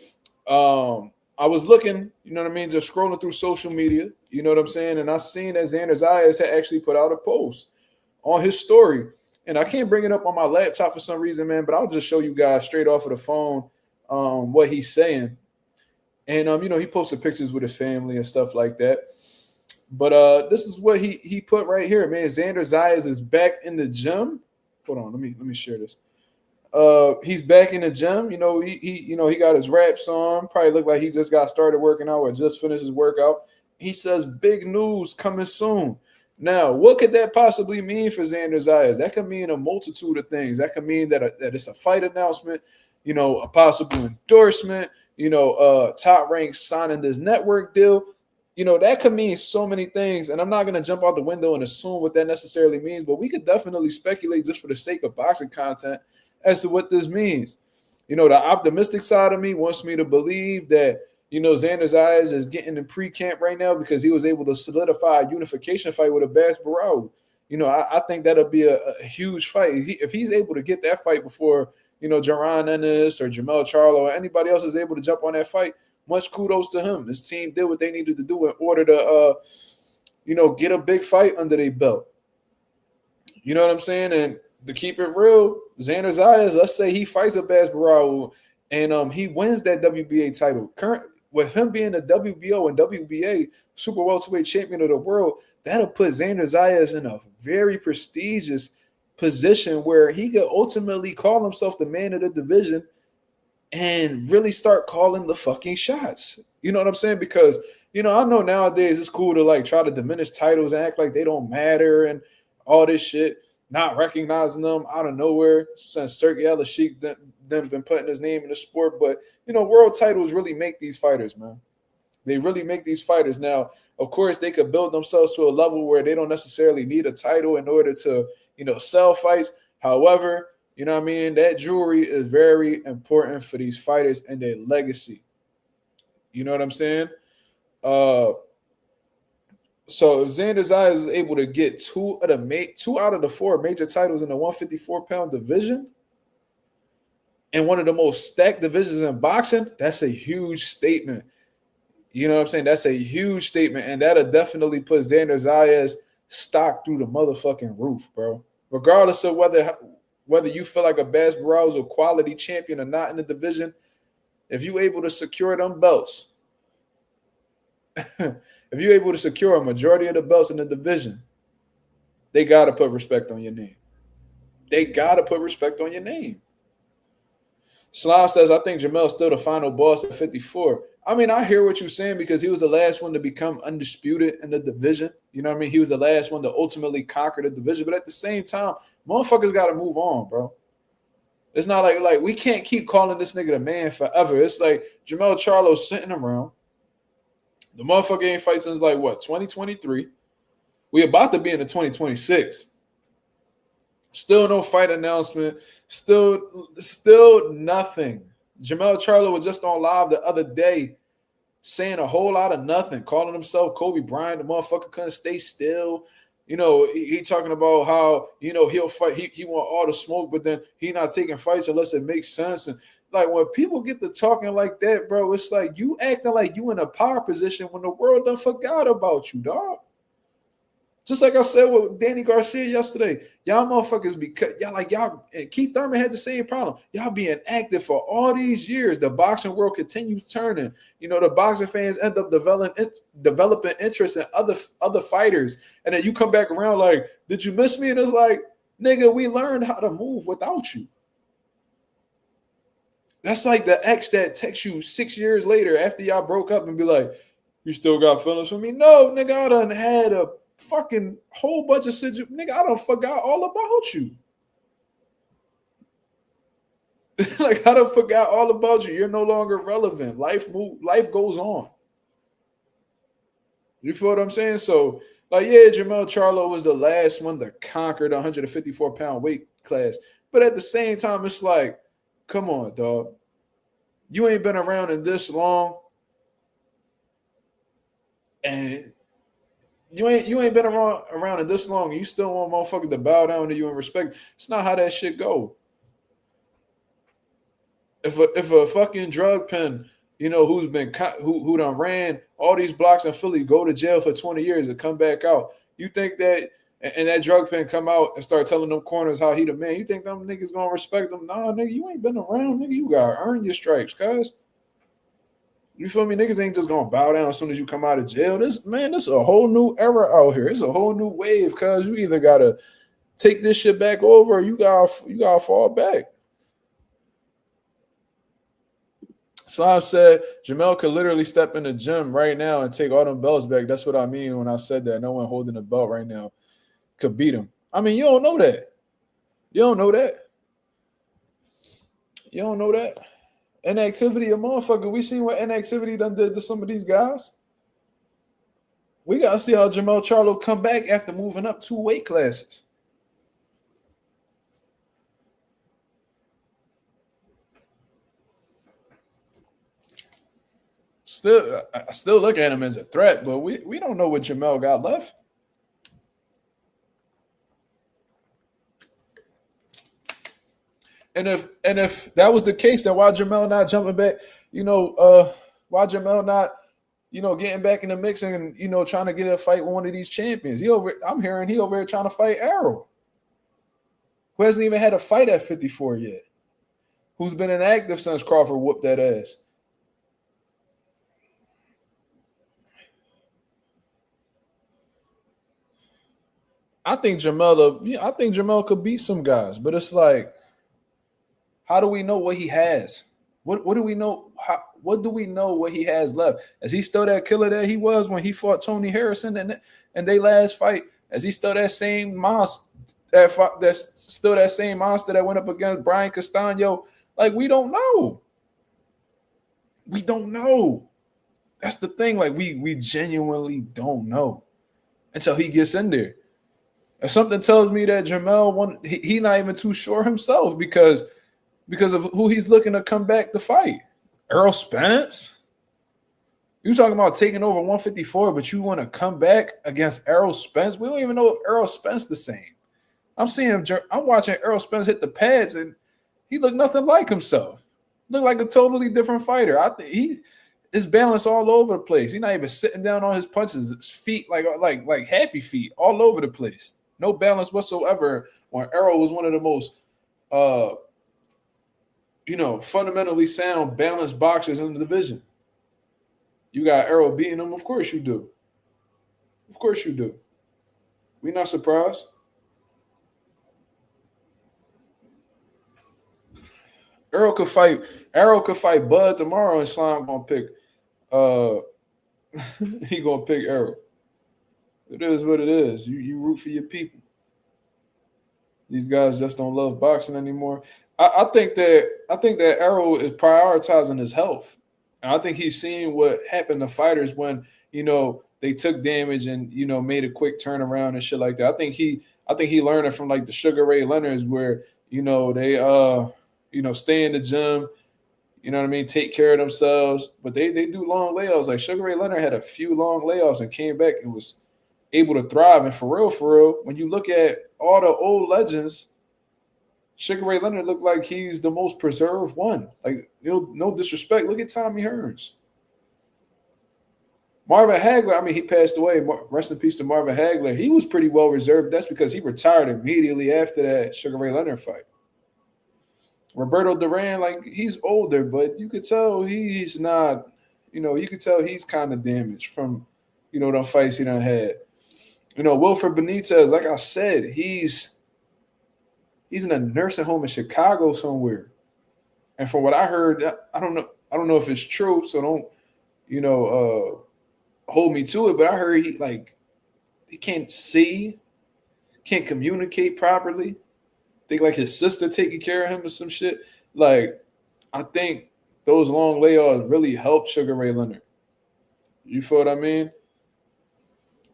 I was looking, just scrolling through social media, you know what I'm saying? And I seen that Xander Zayas had actually put out a post on his story. And I can't bring it up on my laptop for some reason, man, but I'll just show you guys straight off of the phone what he's saying. And, he posted pictures with his family and stuff like that. But this is what he put right here, man. Xander Zayas is back in the gym. Hold on, let me share this. He's back in the gym. He got his wraps on. Probably looked like he just got started working out or just finished his workout. He says, big news coming soon. Now, what could that possibly mean for Xander Zayas? That could mean a multitude of things. That could mean that it's a fight announcement, a possible endorsement, Top Rank signing this network deal. That could mean so many things. And I'm not going to jump out the window and assume what that necessarily means, but we could definitely speculate just for the sake of boxing content as to what this means. The optimistic side of me wants me to believe that, Xander Zayas is getting in pre-camp right now because he was able to solidify a unification fight with Abbas Barahu. I think that'll be a huge fight. If he's able to get that fight before, Jaron Ennis or Jamel Charlo or anybody else is able to jump on that fight, much kudos to him. His team did what they needed to do in order to, get a big fight under their belt. You know what I'm saying? And to keep it real, Xander Zayas, let's say he fights Abbas Barahu and he wins that WBA title. With him being the WBO and WBA super welterweight champion of the world, that'll put Xander Zayas in a very prestigious position where he could ultimately call himself the man of the division and really start calling the fucking shots. You know what I'm saying? Because, I know nowadays it's cool to try to diminish titles and act like they don't matter and all this shit, not recognizing them out of nowhere since Sergey Alashik them been putting his name in the sport. But, world titles really make these fighters, man. They really make these fighters. Now, of course, they could build themselves to a level where they don't necessarily need a title in order to, sell fights. However, that jewelry is very important for these fighters and their legacy. You know what I'm saying? So if Xander Zayas is able to get two out of the 4 major titles in the 154-pound division and one of the most stacked divisions in boxing, that's a huge statement. You know what I'm saying? That's a huge statement, and that'll definitely put Xander Zayas' stock through the motherfucking roof, bro. Regardless of whether you feel like Abbas Barahu is a quality champion or not in the division, if you're able to secure them belts, if you're able to secure a majority of the belts in the division, they got to put respect on your name. They got to put respect on your name. Slav says, I think Jamel's still the final boss at 54. I mean, I hear what you're saying because he was the last one to become undisputed in the division. You know what I mean? He was the last one to ultimately conquer the division. But at the same time, motherfuckers got to move on, bro. It's not like we can't keep calling this nigga the man forever. It's like Jamel Charlo's sitting around. The motherfucker ain't fight since 2023. We about to be in the 2026. Still no fight announcement. Still nothing. Jamel Charlo was just on live the other day saying a whole lot of nothing, calling himself Kobe Bryant. The motherfucker couldn't stay still. He talking about how, he'll fight. He want all the smoke, but then he not taking fights unless it makes sense. And when people get to talking like that, bro, it's like you acting like you in a power position when the world done forgot about you, dog. Just like I said with Danny Garcia yesterday, y'all motherfuckers y'all. Keith Thurman had the same problem. Y'all being active for all these years. The boxing world continues turning. The boxing fans end up developing interest in other fighters, and then you come back around like, did you miss me? And it's like, nigga, we learned how to move without you. That's like the ex that texts you 6 years later after y'all broke up and be like, you still got feelings for me? No, nigga, I done had a fucking whole bunch of shit. Nigga, I done forgot all about you. I done forgot all about you. You're no longer relevant. Life goes on. You feel what I'm saying? So, Jamel Charlo was the last one to conquer the 154-pound weight class. But at the same time, it's like, come on, dog. You ain't been around in this long, and you ain't been around in this long, and you still want motherfuckers to bow down to you and respect. It's not how that shit go. If a fucking drug pen, who done ran all these blocks in Philly, go to jail for 20 years and come back out, you think that and that drug pen come out and start telling them corners how he the man, you think them niggas gonna respect them? Nah, nigga, you ain't been around, nigga. You gotta earn your stripes, cuz. You feel me? Niggas ain't just gonna bow down as soon as you come out of jail. This is a whole new era out here. It's a whole new wave, cuz you either gotta take this shit back over or you gotta fall back. So I said Jamel could literally step in the gym right now and take all them belts back. That's what I mean when I said that. No one holding a belt right now could beat him. I mean, you don't know that. You don't know that. You don't know that. Inactivity, a motherfucker. We seen what inactivity done did to some of these guys. We got to see how Jamel Charlo come back after moving up 2 weight classes. I still look at him as a threat, but we don't know what Jamel got left. And if that was the case, then why Jamel not jumping back? Why Jamel not, getting back in the mix and trying to get a fight with one of these champions? I'm hearing he over here trying to fight Errol, who hasn't even had a fight at 54 yet, who's been inactive since Crawford whooped that ass. I think Jamel could beat some guys, but it's like, how do we know what he has? What do we know? What do we know what he has left? Is he still that killer that he was when he fought Tony Harrison and they last fight? Is he still that same monster? That's still that same monster that went up against Brian Castano? Like, we don't know. We don't know. That's the thing. Like, we genuinely don't know until he gets in there. And something tells me that Jamel he not even too sure himself because of who he's looking to come back to fight. Errol Spence? You talking about taking over 154, but you want to come back against Errol Spence? We don't even know if Errol Spence the same. I'm watching Errol Spence hit the pads, and he looked nothing like himself. Looked like a totally different fighter. I think he is balanced all over the place. He's not even sitting down on his punches. His feet like happy feet all over the place. No balance whatsoever. When Errol was one of the most fundamentally sound, balanced boxers in the division. You got Errol beating him? Of course you do. Of course you do. We're not surprised. Errol could fight Bud tomorrow, and Slime gonna pick he gonna pick Errol. It is what it is. You root for your people. These guys just don't love boxing anymore. I think that Errol is prioritizing his health. And I think he's seeing what happened to fighters when, they took damage and, made a quick turnaround and shit like that. I think he learned it from like the Sugar Ray Leonards where, they stay in the gym, you know what I mean, take care of themselves. But they do long layoffs. Like Sugar Ray Leonard had a few long layoffs and came back and was able to thrive. And for real, when you look at all the old legends, Sugar Ray Leonard looked like he's the most preserved one. Like, no disrespect. Look at Tommy Hearns. Marvin Hagler, he passed away. Rest in peace to Marvin Hagler. He was pretty well reserved. That's because he retired immediately after that Sugar Ray Leonard fight. Roberto Duran, he's older, but you could tell he's not, you could tell he's kind of damaged from, the fights he done had. Wilfred Benitez, like I said, he's in a nursing home in Chicago somewhere. And from what I heard, I don't know if it's true, so don't, hold me to it, but I heard he can't see, can't communicate properly. I think his sister taking care of him or some shit. I think those long layoffs really helped Sugar Ray Leonard. You feel what I mean?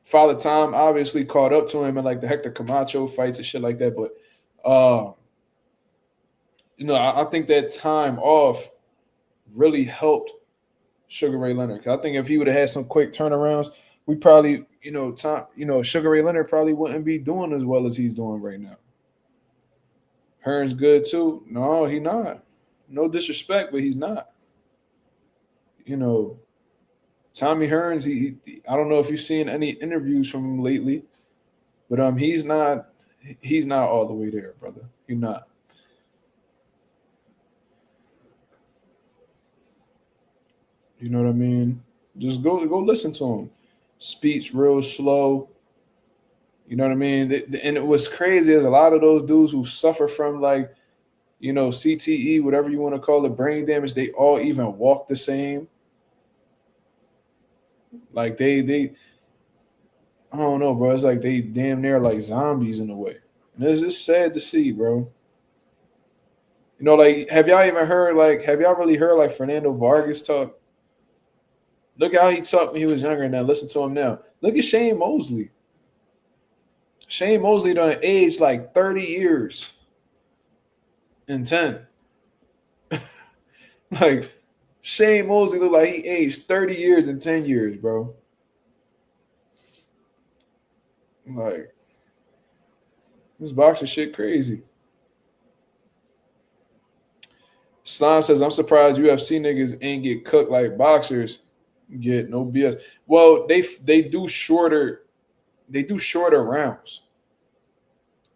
Father Time obviously caught up to him in the Hector Camacho fights and shit like that, but I think that time off really helped Sugar Ray Leonard. 'Cause I think if he would have had some quick turnarounds, we probably, Sugar Ray Leonard probably wouldn't be doing as well as he's doing right now. Hearn's good too. No, he not. No disrespect, but he's not. Tommy Hearns, I don't know if you've seen any interviews from him lately, but he's not all the way there, brother. He's not. You know what I mean? Just go listen to him. Speech real slow. You know what I mean? And it was crazy is a lot of those dudes who suffer from like, CTE, whatever you want to call it, brain damage, they all even walk the same. Like they I don't know, bro. It's like they damn near like zombies in a way. And it's sad to see, bro. Like, have y'all really heard like Fernando Vargas talk? Look how he talked when he was younger and now listen to him now. Look at Shane Mosley. Shane Mosley done aged like 30 years in 10. Like, Shane Mosley look like he aged 30 years in 10 years, bro. Like, this boxing shit crazy. Slime says, I'm surprised UFC niggas ain't get cooked like boxers get. No BS. Well, they do shorter rounds.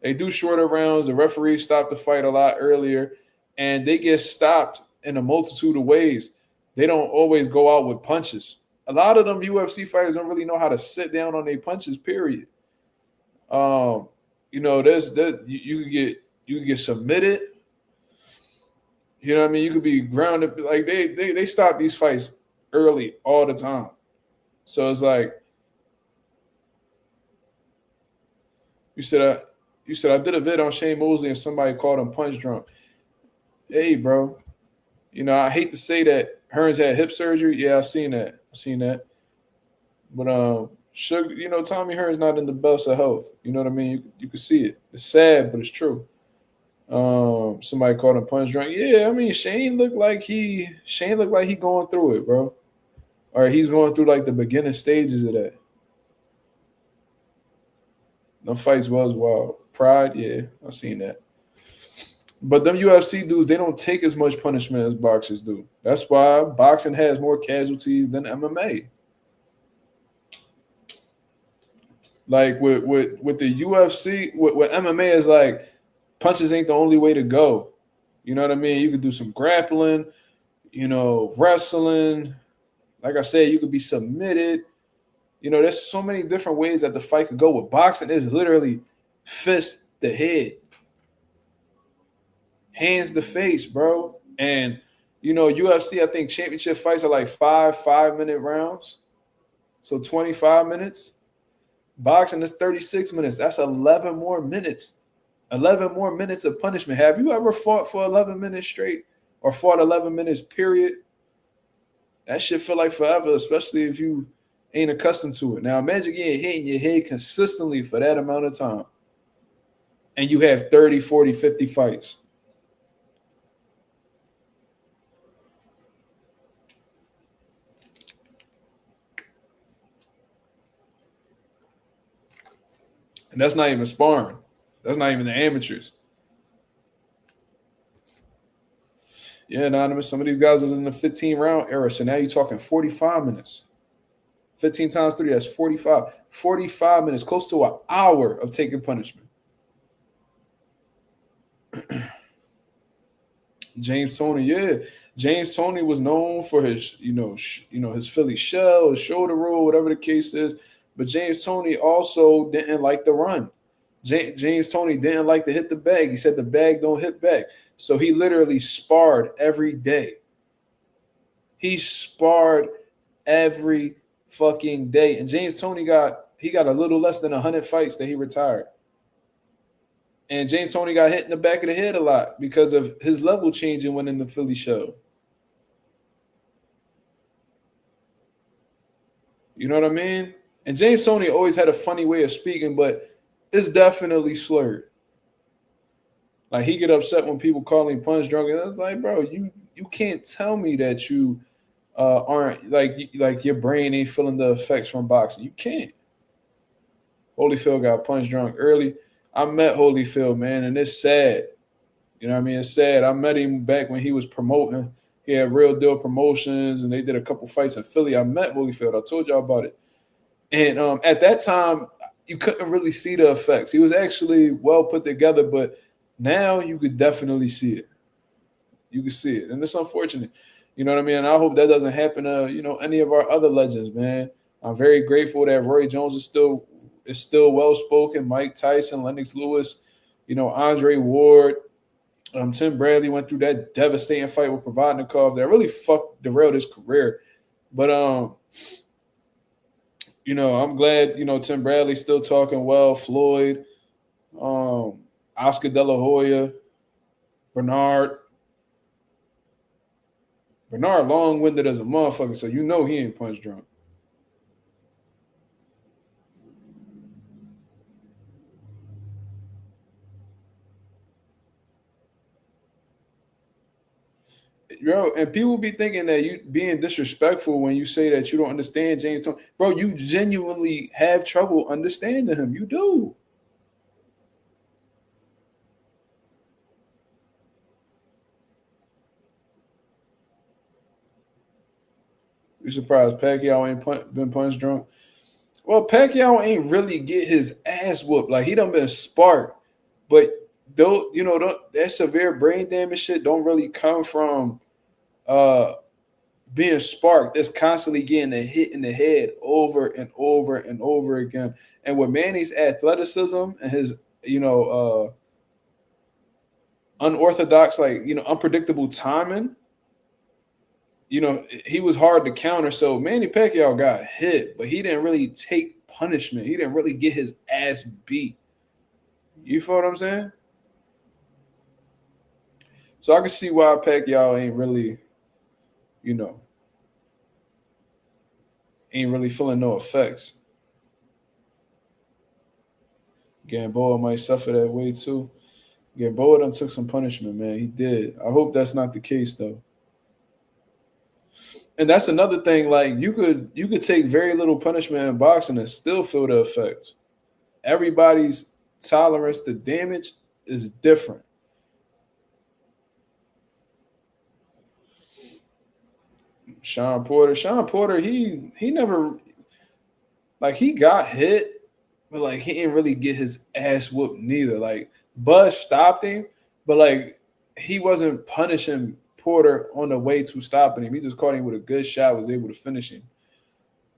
They do shorter rounds. The referees stop the fight a lot earlier, and they get stopped in a multitude of ways. They don't always go out with punches. A lot of them UFC fighters don't really know how to sit down on their punches, period. There's you could get submitted. You know what I mean? You could be grounded. Like they stop these fights early all the time. So it's like you said I did a vid on Shane Mosley and somebody called him punch drunk. Hey, bro. I hate to say that Hearns had hip surgery. Yeah, I seen that. But Tommy Hearns not in the best of health. You know what I mean? You can see it. It's sad, but it's true. Somebody called him punch drunk. Yeah, I mean Shane looked like he going through it, bro. Or he's going through like the beginning stages of that. No fights was wild. Pride, yeah, I seen that. But them UFC dudes, they don't take as much punishment as boxers do. That's why boxing has more casualties than MMA. Like with the UFC, with MMA is like punches ain't the only way to go. You know what I mean? You could do some grappling, wrestling. Like I said, you could be submitted. There's so many different ways that the fight could go. With boxing, is literally fist the head, hands the face, bro. And UFC, I think championship fights are like 5-minute rounds, so 25 minutes. Boxing is 36 minutes. That's 11 more minutes. 11 more minutes of punishment. Have you ever fought for 11 minutes straight or fought 11 minutes period? That shit feel like forever, especially if you ain't accustomed to it. Now imagine getting hit in your head consistently for that amount of time. And you have 30, 40, 50 fights. And that's not even sparring. That's not even the amateurs. Yeah, Anonymous, some of these guys was in the 15-round era, so now you're talking 45 minutes. 15 times 3, that's 45. 45 minutes, close to an hour of taking punishment. James Toney, yeah. James Toney was known for his, his Philly shell, his shoulder roll, whatever the case is. But James Toney also didn't like the run. James Toney didn't like to hit the bag. He said the bag don't hit back. So he literally sparred every day. He sparred every fucking day. And James Toney got a little less than 100 fights that he retired. And James Toney got hit in the back of the head a lot because of his level changing when in the Philly show. You know what I mean? And James Toney always had a funny way of speaking, but it's definitely slurred. Like he get upset when people call him punch drunk, and it's like, bro, you can't tell me that you aren't like your brain ain't feeling the effects from boxing. You can't. Holyfield got punch drunk early. I met Holyfield, man, and it's sad. You know what I mean? It's sad. I met him back when he was promoting. He had Real Deal Promotions, and they did a couple fights in Philly. I met Holyfield. I told y'all about it. And at that time, you couldn't really see the effects. He was actually well put together, but now you could definitely see it. You can see it, and it's unfortunate. You know what I mean? And I hope that doesn't happen to any of our other legends, man. I'm very grateful that Roy Jones is still well spoken. Mike Tyson, Lennox Lewis, Andre Ward, Tim Bradley went through that devastating fight with Provodnikov that really derailed his career. But I'm glad Tim Bradley's still talking well. Floyd, Oscar De La Hoya, Bernard long-winded as a motherfucker, so he ain't punch drunk. And people be thinking that you being disrespectful when you say that you don't understand James Toney. Bro, you genuinely have trouble understanding him. You do. You surprised Pacquiao ain't been punch drunk? Well, Pacquiao ain't really get his ass whooped. Like, he done been sparked. But, that severe brain damage shit don't really come from being sparked. It's constantly getting a hit in the head over and over and over again. And with Manny's athleticism and his, unorthodox, unpredictable timing, he was hard to counter. So Manny Pacquiao got hit, but he didn't really take punishment. He didn't really get his ass beat. You feel what I'm saying? So I can see why Pacquiao ain't really, ain't really feeling no effects. Gamboa might suffer that way too. Gamboa done took some punishment, man. He did. I hope that's not the case though. And that's another thing. Like you could take very little punishment in boxing and still feel the effects. Everybody's tolerance to damage is different. Sean Porter, he never, like, he got hit, but like he didn't really get his ass whooped neither. Like Buzz stopped him, but like he wasn't punishing Porter on the way to stopping him. He just caught him with a good shot, was able to finish him.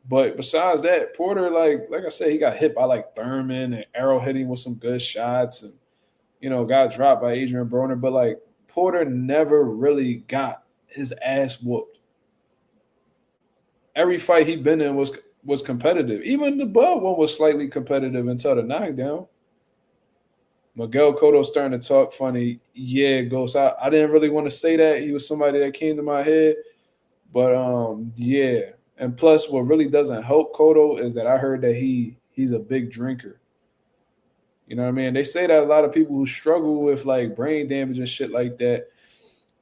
But besides that, Porter, like I said, he got hit by like Thurman, and Arrow hit him with some good shots, and got dropped by Adrian Broner. But like Porter never really got his ass whooped. Every fight he been in was competitive. Even the Bud one was slightly competitive until the knockdown. Miguel Cotto starting to talk funny. Yeah, Ghost. I didn't really want to say that. He was somebody that came to my head. But yeah. And plus, what really doesn't help Cotto is that I heard that he's a big drinker. You know what I mean? They say that a lot of people who struggle with like brain damage and shit like that,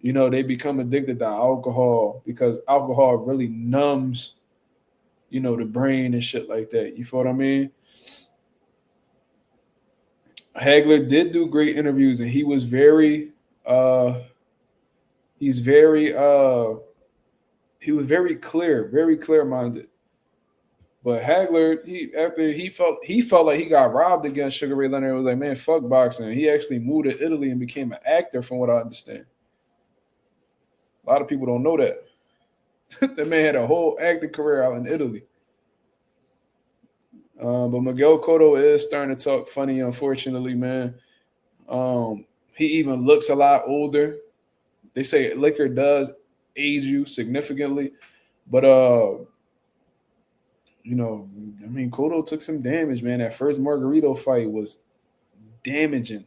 they become addicted to alcohol because alcohol really numbs, the brain and shit like that. You feel what I mean? Hagler did do great interviews, and he was very clear, very clear-minded. But Hagler, he felt like he got robbed against Sugar Ray Leonard. It was like, man, fuck boxing. He actually moved to Italy and became an actor, from what I understand. A lot of people don't know that. That man had a whole acting career out in Italy. But Miguel Cotto is starting to talk funny, unfortunately, man. He even looks a lot older. They say liquor does age you significantly. But, Cotto took some damage, man. That first Margarito fight was damaging.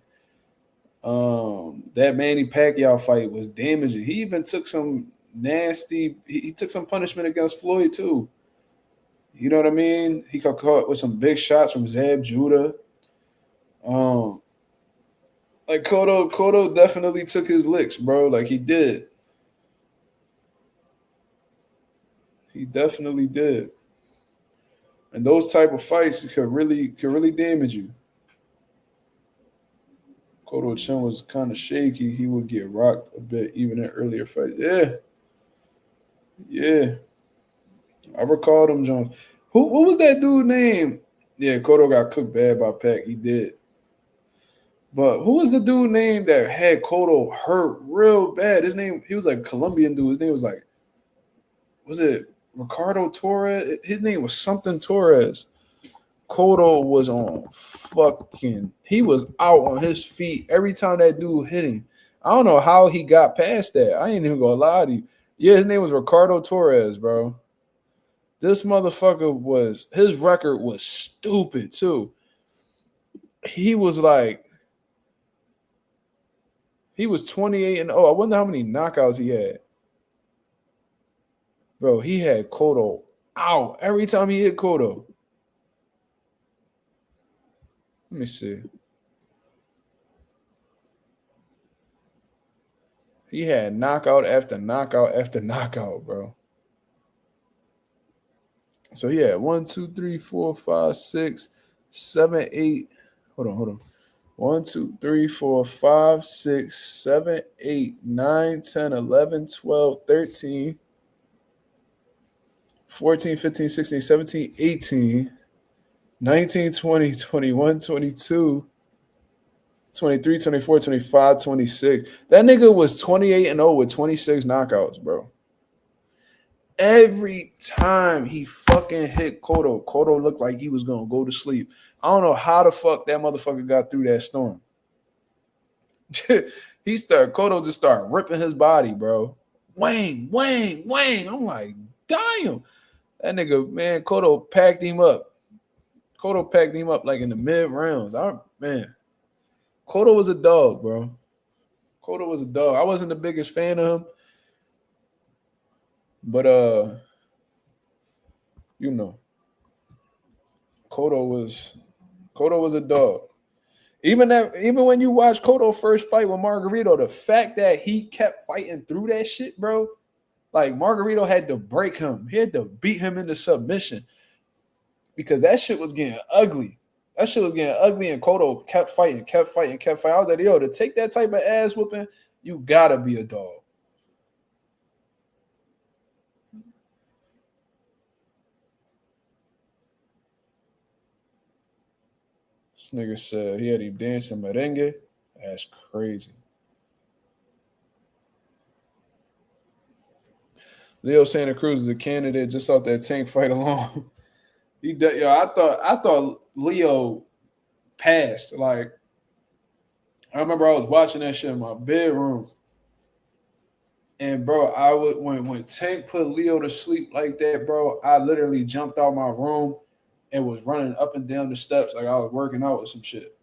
That Manny Pacquiao fight was damaging. He even took some nasty. He took some punishment against Floyd too. You know what I mean? He got caught with some big shots from Zab Judah. Like Cotto definitely took his licks, bro. Like he did. He definitely did. And those type of fights could really damage you. Cotto chin was kind of shaky. He would get rocked a bit even in earlier fights. Yeah. Yeah. I recall them Jones. What was that dude name? Yeah, Cotto got cooked bad by Pac. He did. But who was the dude name that had Cotto hurt real bad? His name, he was like a Colombian dude. His name was it Ricardo Torres? His name was something Torres. Cotto was he was out on his feet every time that dude hit him. I don't know how he got past that. I ain't even gonna lie to you. Yeah, his name was Ricardo Torres, bro. This motherfucker his record was stupid too. He was 28-0. I wonder how many knockouts he had. Bro, he had Cotto out every time he hit Cotto. Let me see. He had knockout after knockout after knockout, bro. So he had 1, 2, 3, 4, 5, 6, 7, 8. Hold on. 1, 2, 3, 4, 5, 6, 7, 8, 9, 10, 11, 12, 13, 14, 15, 16, 17, 18, 19, 20, 21, 22, 23, 24, 25, 26. That nigga was 28-0 with 26 knockouts, bro. Every time he fucking hit Cotto looked like he was going to go to sleep. I don't know how the fuck that motherfucker got through that storm. Cotto just started ripping his body, bro. Wang. I'm like, damn. That nigga, man, Cotto packed him up. Cotto packed him up like in the mid rounds. Cotto was a dog, bro. Cotto was a dog. I wasn't the biggest fan of him. But Cotto was a dog. Even when you watch Cotto first fight with Margarito, the fact that he kept fighting through that shit, bro, like Margarito had to break him. He had to beat him into submission because that shit was getting ugly. And Cotto kept fighting. I was like, yo, to take that type of ass whooping, you gotta be a dog. This nigga said he had him dancing merengue. That's crazy. Leo Santa Cruz is a candidate just off that Tank fight alone. I thought Leo passed. Like, I remember I was watching that shit in my bedroom. And bro, when Tank put Leo to sleep like that, bro, I literally jumped out my room and was running up and down the steps like I was working out with some shit.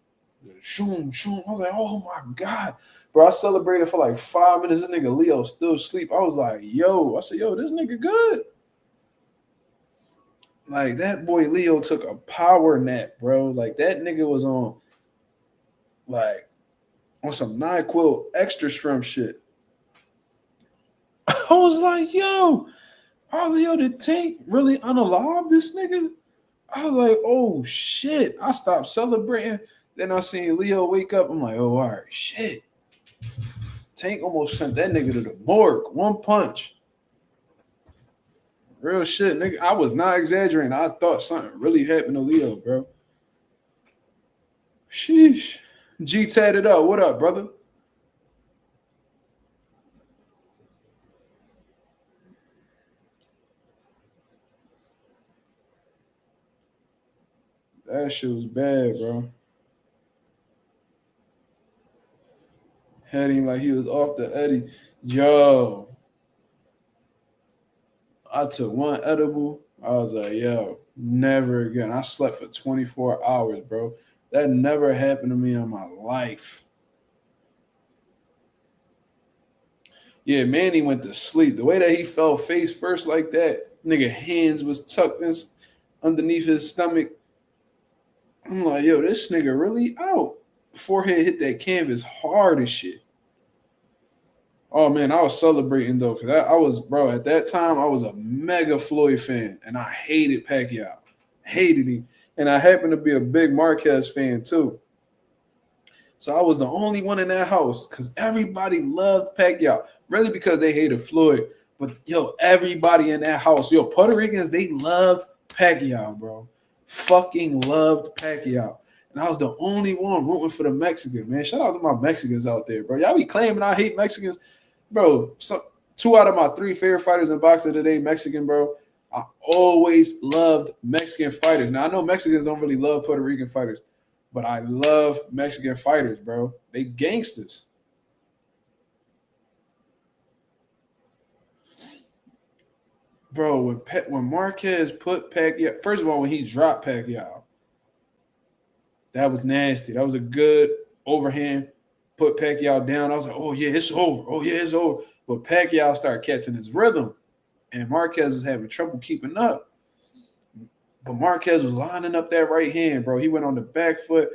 Shoom. I was like, oh my God. Bro, I celebrated for like 5 minutes. This nigga Leo still asleep. I was like, yo. I said, yo, this nigga good. Like, that boy Leo took a power nap, bro. Like, that nigga was on some NyQuil extra strength shit. I was like, yo, did Tank really unalive this nigga? I was like, oh shit. I stopped celebrating. Then I seen Leo wake up. I'm like, oh, all right, shit. Tank almost sent that nigga to the morgue. One punch. Real shit, nigga. I was not exaggerating. I thought something really happened to Leo, bro. Sheesh. G tatted up. What up, brother? That shit was bad, bro. Had him like he was off the Eddie. Yo. I took one edible. I was like, yo, never again. I slept for 24 hours, bro. That never happened to me in my life. Yeah, Manny went to sleep. The way that he fell face first like that, nigga hands was tucked in underneath his stomach. I'm like, yo, this nigga really out. forehead hit that canvas hard as shit. Oh man, I was celebrating though, because I was, bro, at that time I was a mega Floyd fan, and I hated Pacquiao, hated him, and I happened to be a big Marquez fan too. So I was the only one in that house because everybody loved Pacquiao, really because they hated Floyd. But yo, everybody in that house, yo, Puerto Ricans, they loved Pacquiao, bro, fucking loved Pacquiao. And I was the only one rooting for the Mexican, man. Shout out to my Mexicans out there, bro. Y'all be claiming I hate Mexicans. Bro, 2 out of my 3 favorite fighters in boxing today, Mexican, bro. I always loved Mexican fighters. Now, I know Mexicans don't really love Puerto Rican fighters, but I love Mexican fighters, bro. They gangsters. Bro, when Marquez put Pacquiao, first of all, when he dropped Pacquiao, that was nasty. That was a good overhand. Put Pacquiao down. I was like, oh, yeah, it's over. Oh, yeah, it's over. But Pacquiao started catching his rhythm, and Marquez was having trouble keeping up. But Marquez was lining up that right hand, bro. He went on the back foot.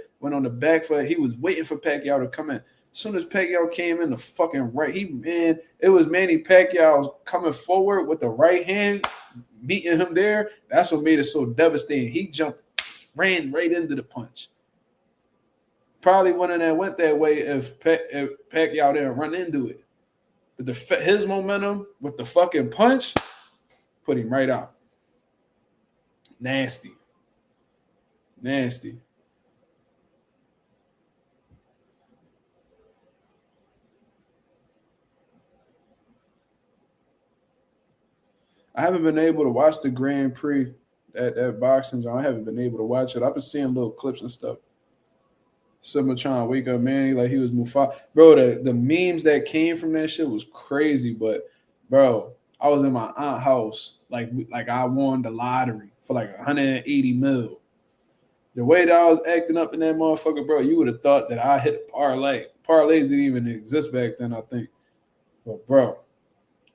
He was waiting for Pacquiao to come in. As soon as Pacquiao came in, the fucking right, it was Manny Pacquiao coming forward with the right hand, meeting him there. That's what made it so devastating. He ran right into the punch. Probably wouldn't have went that way if Pacquiao didn't run into it. But his momentum with the fucking punch put him right out. Nasty. I haven't been able to watch the Grand Prix at boxing. I haven't been able to watch it. I've been seeing little clips and stuff. Someone trying to wake up Manny like he was Mufa. Bro, the memes that came from that shit was crazy. But, bro, I was in my aunt's house. Like I won the lottery for like 180 mil. The way that I was acting up in that motherfucker, bro, you would have thought that I hit a parlay. Parlays didn't even exist back then, I think. But, bro,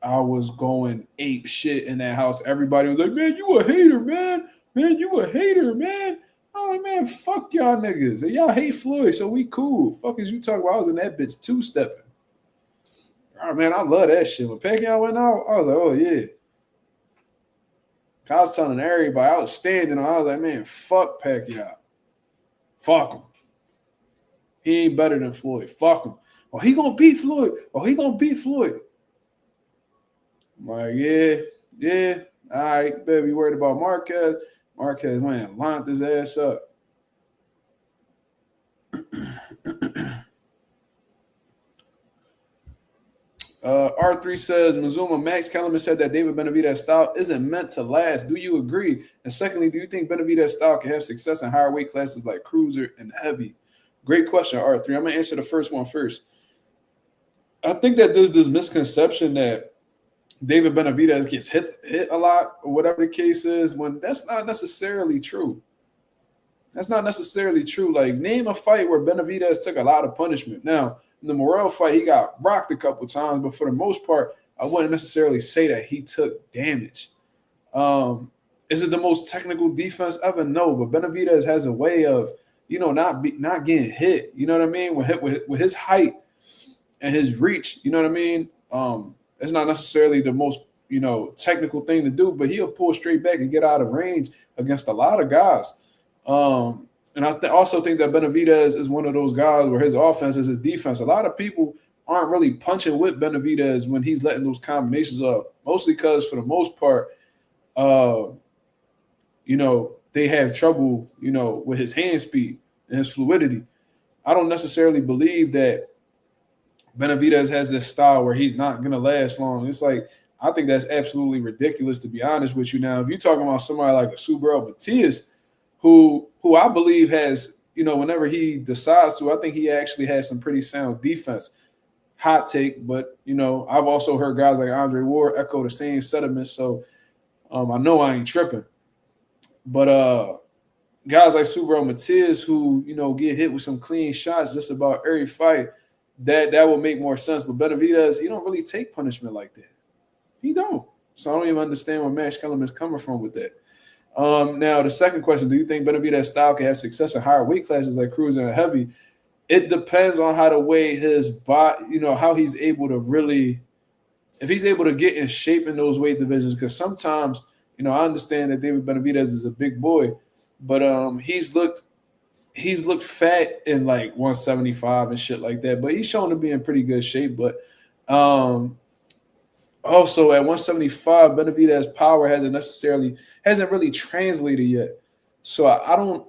I was going ape shit in that house. Everybody was like, man, you a hater, man. Man, you a hater, man. I'm like, man, fuck y'all niggas. And y'all hate Floyd, so we cool. Fuck is you talking about? I was in that bitch two-stepping. Oh, man, I love that shit. When Pacquiao went out, I was like, oh, yeah. I was telling everybody, I was standing on, I was like, man, fuck Pacquiao. Fuck him. He ain't better than Floyd. Fuck him. Oh, he gonna beat Floyd. I'm like, yeah. All right, better be worried about Marquez. Marquez went and lined his ass up. R3 says, Mazuma, Max Kellerman said that David Benavidez' style isn't meant to last. Do you agree? And secondly, do you think Benavidez' style can have success in higher weight classes like cruiser and heavy? Great question, R3. I'm going to answer the first one first. I think that there's this misconception that David Benavidez gets hit a lot or whatever the case is, when that's not necessarily true. Like, name a fight where Benavidez took a lot of punishment. Now, in the Morrell fight, he got rocked a couple times, but for the most part, I wouldn't necessarily say that he took damage. Is it the most technical defense ever? No, but Benavidez has a way of, not getting hit. You know what I mean? With his height and his reach, you know what I mean? It's not necessarily the most, technical thing to do, but he'll pull straight back and get out of range against a lot of guys. And I also think that Benavidez is one of those guys where his offense is his defense. A lot of people aren't really punching with Benavidez when he's letting those combinations up, mostly because for the most part, they have trouble, with his hand speed and his fluidity. I don't necessarily believe that Benavidez has this style where he's not going to last long. It's like, I think that's absolutely ridiculous, to be honest with you. Now, if you're talking about somebody like a Subriel Matias, who I believe has, whenever he decides to, I think he actually has some pretty sound defense. Hot take, but, I've also heard guys like Andre Ward echo the same sentiments, so I know I ain't tripping. But guys like Subriel Matias who, get hit with some clean shots just about every fight, that would make more sense. But Benavidez, he don't really take punishment like that. He don't. So I don't even understand where Max Kellerman is coming from with that. Now, the second question, do you think Benavidez' style can have success in higher weight classes like cruiser and heavy? it depends on how the way his body, how he's able to really, if he's able to get in shape in those weight divisions. Because sometimes, I understand that David Benavidez is a big boy, but he's looked fat in like 175 and shit like that. But he's shown to be in pretty good shape. But also at 175, Benavidez's power hasn't really translated yet. So I don't,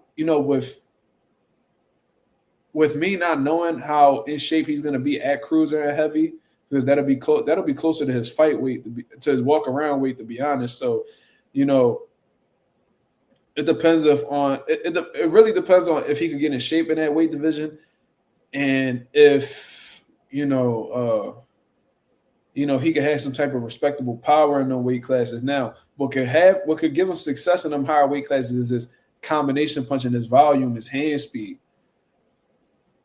with me not knowing how in shape he's going to be at cruiser and heavy, because that'll be closer to his fight weight, to his walk around weight, to be honest. So, it depends it really depends on if he can get in shape in that weight division, and if he can have some type of respectable power in those weight classes. Now, what could give him success in them higher weight classes is this combination punching, his volume, his hand speed.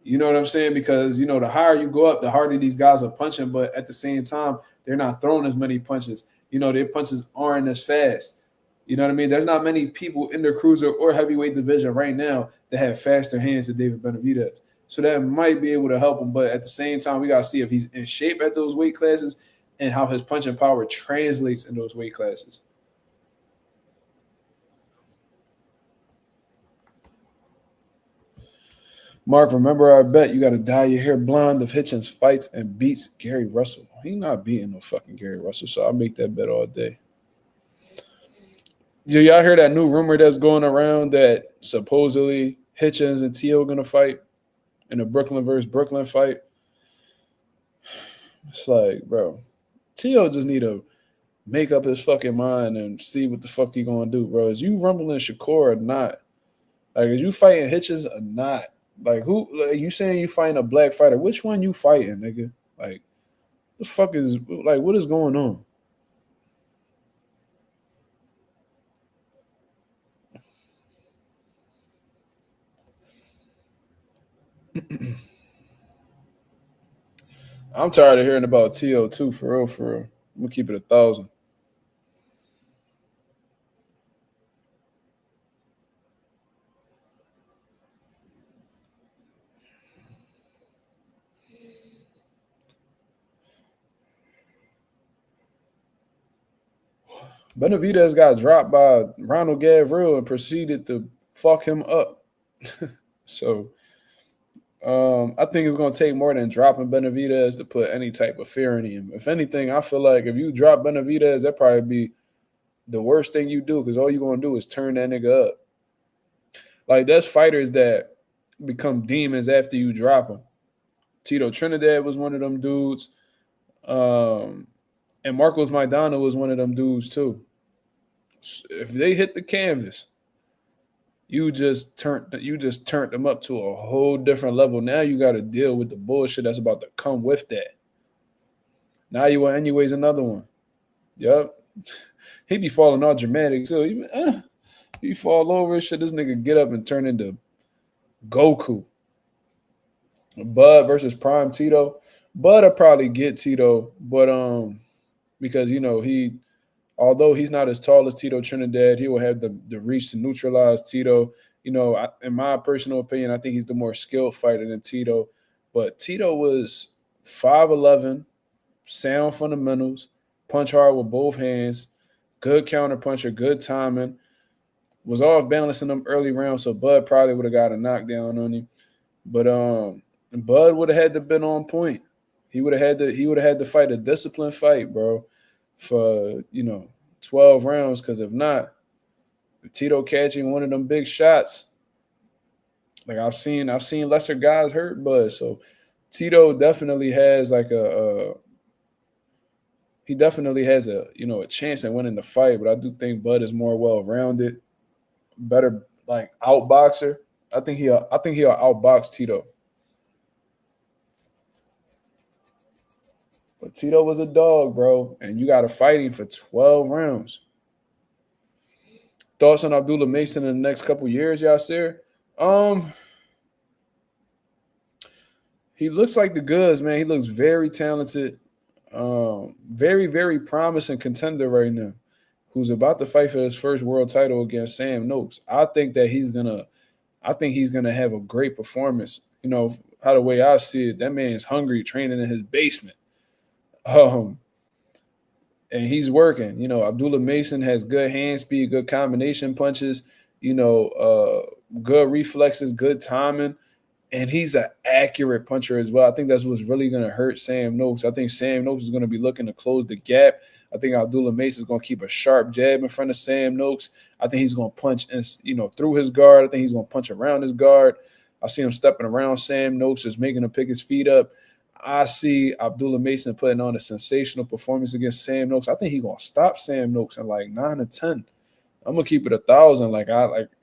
You know what I'm saying? Because, the higher you go up, the harder these guys are punching. But at the same time, they're not throwing as many punches. Their punches aren't as fast. You know what I mean? There's not many people in the cruiser or heavyweight division right now that have faster hands than David Benavidez. So that might be able to help him. But at the same time, we got to see if he's in shape at those weight classes and how his punching power translates in those weight classes. Mark, remember our bet. You got to dye your hair blonde if Hitchens fights and beats Gary Russell. He's not beating no fucking Gary Russell, so I'll make that bet all day. Do y'all hear that new rumor that's going around that supposedly Hitchens and Tio are going to fight in a Brooklyn versus Brooklyn fight? It's like, bro, Tio just need to make up his fucking mind and see what the fuck he going to do, bro. Is you rumbling Shakur or not? Like, is you fighting Hitchens or not? Like, who? Like, you saying you fighting a black fighter? Which one you fighting, nigga? Like, the fuck is, like, what is going on? I'm tired of hearing about T.O. too, for real, for real. I'm gonna keep it 1,000. Benavidez got dropped by Ronald Gavril and proceeded to fuck him up. So I think it's going to take more than dropping Benavidez to put any type of fear in him. If anything, I feel like if you drop Benavidez, that'd probably be the worst thing you do, because all you're going to do is turn that nigga up. Like, there's fighters that become demons after you drop them. Tito Trinidad was one of them dudes. And Marcos Maidana was one of them dudes too. If they hit the canvas, you just turned them up to a whole different level. Now you got to deal with the bullshit that's about to come with that. Now you want anyways another one. Yup. He be falling all dramatic. So he fall over and shit. This nigga get up and turn into Goku. Bud versus Prime Tito. Bud will probably get Tito, but because although he's not as tall as Tito Trinidad, he will have the reach to neutralize Tito. In my personal opinion, I think he's the more skilled fighter than Tito. But Tito was 5'11", sound fundamentals, punch hard with both hands, good counter puncher, good timing, was off balance in them early rounds, so Bud probably would have got a knockdown on him. But Bud would have had to been on point. He would have had to fight a disciplined fight, bro, for 12 rounds. Because if not, Tito catching one of them big shots, like I've seen lesser guys hurt Bud. So Tito definitely has like a chance at winning the fight. But I do think Bud is more well rounded, better like outboxer. I think he'll outbox Tito. But Tito was a dog, bro, and you got to fight him for 12 rounds. Thoughts on Abdullah Mason in the next couple years, Yasir? He looks like the goods, man. He looks very talented, very, very promising contender right now, who's about to fight for his first world title against Sam Noakes. I think he's gonna have a great performance. how the way I see it, that man's hungry, training in his basement. And he's working. Abdullah Mason has good hand speed, good combination punches, good reflexes, good timing. And he's an accurate puncher as well. I think that's what's really going to hurt Sam Noakes. I think Sam Noakes is going to be looking to close the gap. I think Abdullah Mason is going to keep a sharp jab in front of Sam Noakes. I think he's going to punch, through his guard. I think he's going to punch around his guard. I see him stepping around Sam Noakes, just making him pick his feet up. I see Abdullah Mason putting on a sensational performance against Sam Noakes. I think he's going to stop Sam Noakes in like 9 or 10. I'm going to keep it 1,000.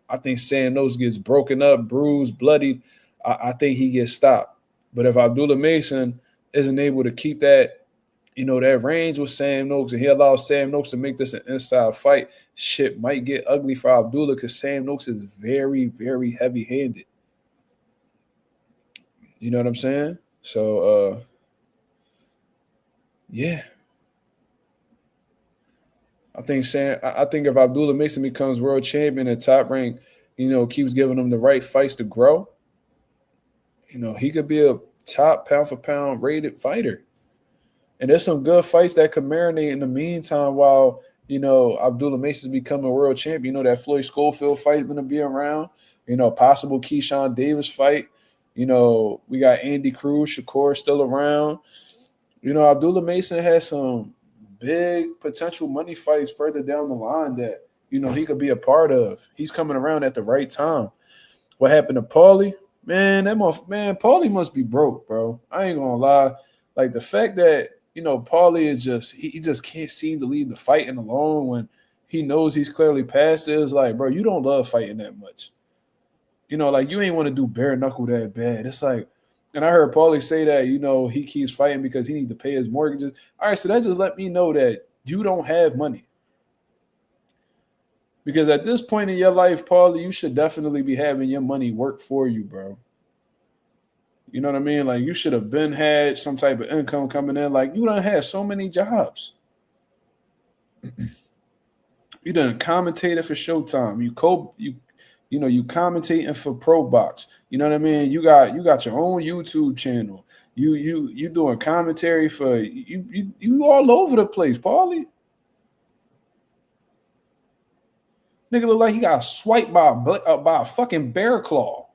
I think Sam Noakes gets broken up, bruised, bloodied. I think he gets stopped. But if Abdullah Mason isn't able to keep that, that range with Sam Noakes, and he allows Sam Noakes to make this an inside fight, shit might get ugly for Abdullah because Sam Noakes is very, very heavy-handed. You know what I'm saying? So, yeah. I think if Abdullah Mason becomes world champion and Top Rank, keeps giving him the right fights to grow, he could be a top pound-for-pound rated fighter. And there's some good fights that could marinate in the meantime while, Abdullah Mason's becoming world champion. That Floyd Schofield fight is going to be around. Possible Keyshawn Davis fight. We got Andy Cruz, Shakur still around. Abdullah Mason has some big potential money fights further down the line that, he could be a part of. He's coming around at the right time. What happened to Paulie? Man, Paulie must be broke, bro. I ain't gonna lie. Like the fact that, Paulie is he just can't seem to leave the fighting alone when he knows he's clearly past it. It's like, bro, you don't love fighting that much. You ain't want to do bare knuckle that bad. It's like, and I heard Paulie say that, he keeps fighting because he needs to pay his mortgages. All right, so that just let me know that you don't have money. Because at this point in your life, Paulie, you should definitely be having your money work for you, bro. You know what I mean? Like, you should have been had some type of income coming in. Like, you done had so many jobs. You done commentated for Showtime. You commentating for Pro Box. You know what I mean? You got your own YouTube channel. You doing commentary for you all over the place, Paulie. Nigga look like he got swiped by a fucking bear claw.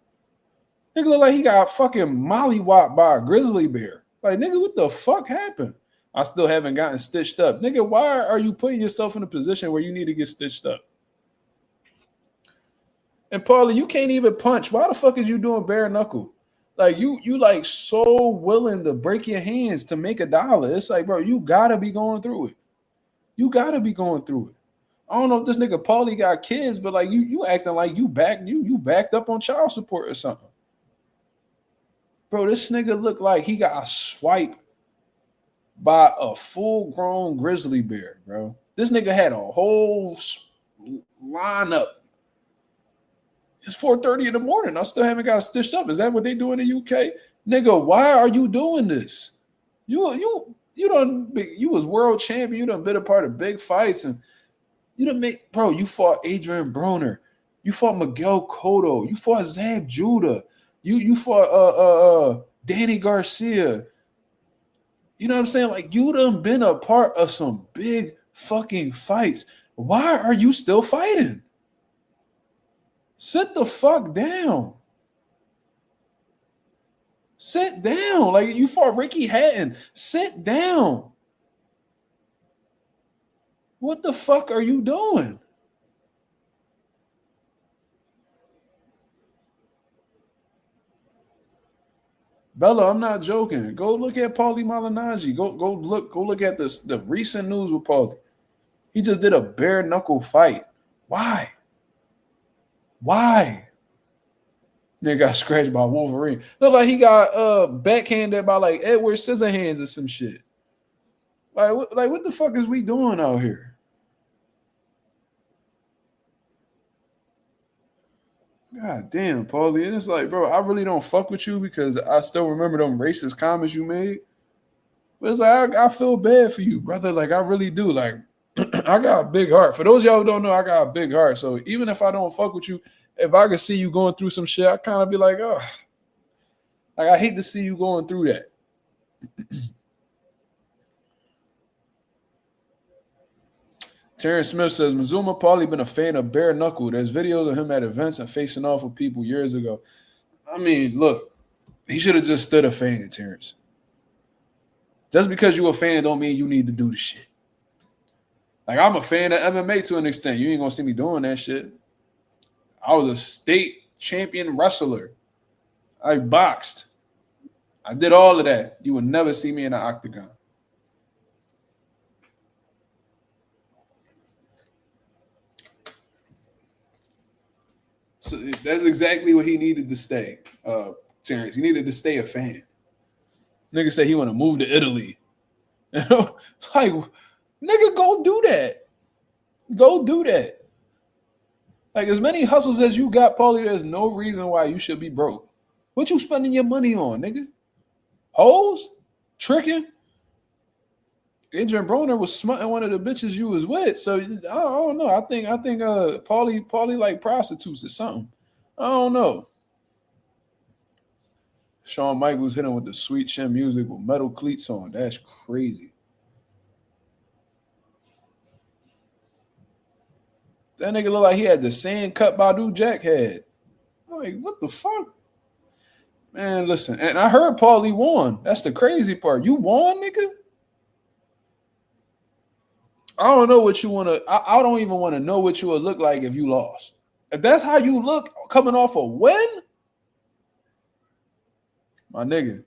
Nigga look like he got fucking mollywopped by a grizzly bear. Like, nigga, what the fuck happened? I still haven't gotten stitched up. Nigga, why are you putting yourself in a position where you need to get stitched up? And Paulie, you can't even punch. Why the fuck is you doing bare knuckle? Like, you like so willing to break your hands to make $1. It's like, bro, you gotta be going through it. You gotta be going through it. I don't know if this nigga Paulie got kids, but like you acting like you backed up on child support or something. Bro, this nigga look like he got swiped by a full-grown grizzly bear, bro. This nigga had a whole lineup. It's 4:30 in the morning. I still haven't got stitched up. Is that what they do in the UK? Nigga, why are you doing this? You was world champion. You done been a part of big fights, and you done you fought Adrian Broner. You fought Miguel Cotto. You fought Zab Judah. You fought Danny Garcia. You know what I'm saying? Like, you done been a part of some big fucking fights. Why are you still fighting? Sit the fuck down. Sit down. Like, you fought Ricky Hatton. Sit down. What the fuck are you doing? Bella, I'm not joking. Go look at Paulie Malignaggi. Go look at the recent news with Paulie. He just did a bare knuckle fight. Why? Nigga got scratched by Wolverine. Look like he got backhanded by like Edward Scissorhands or some shit. Like what the fuck is we doing out here? God damn, Paulie. And it's like, bro, I really don't fuck with you because I still remember them racist comments you made. But it's like, I feel bad for you, brother. Like, I really do. Like, I got a big heart. For those of y'all who don't know, I got a big heart. So even if I don't fuck with you, if I could see you going through some shit, I kind of be like, oh, Like, I hate to see you going through that. Terrence Smith says, Mazuma probably been a fan of bare knuckle. There's videos of him at events and facing off with people years ago. I mean, look, he should have just stood a fan, Terrence. Just because you a fan don't mean you need to do the shit. Like, I'm a fan of MMA to an extent. You ain't gonna see me doing that shit. I was a state champion wrestler. I boxed. I did all of that. You will never see me in an octagon. So that's exactly what he needed to stay, Terrence. He needed to stay a fan. Nigga said he want to move to Italy. Like, nigga, go do that. Go do that. Like, as many hustles as you got, Paulie, there's no reason why you should be broke. What you spending your money on, nigga? Hoes? Tricking? Adrian Broner was smutting one of the bitches you was with. So I don't know. I think Paulie like prostitutes or something. I don't know. Shawn Michaels hit him with the sweet chin music with metal cleats on. That's crazy. That nigga look like he had the same cut Badu Jack had. I'm like, what the fuck? Man, listen. And I heard Paulie won. That's the crazy part. You won, nigga? I don't know what you want to. I don't even want to know what you would look like if you lost. If that's how you look coming off a win, my nigga,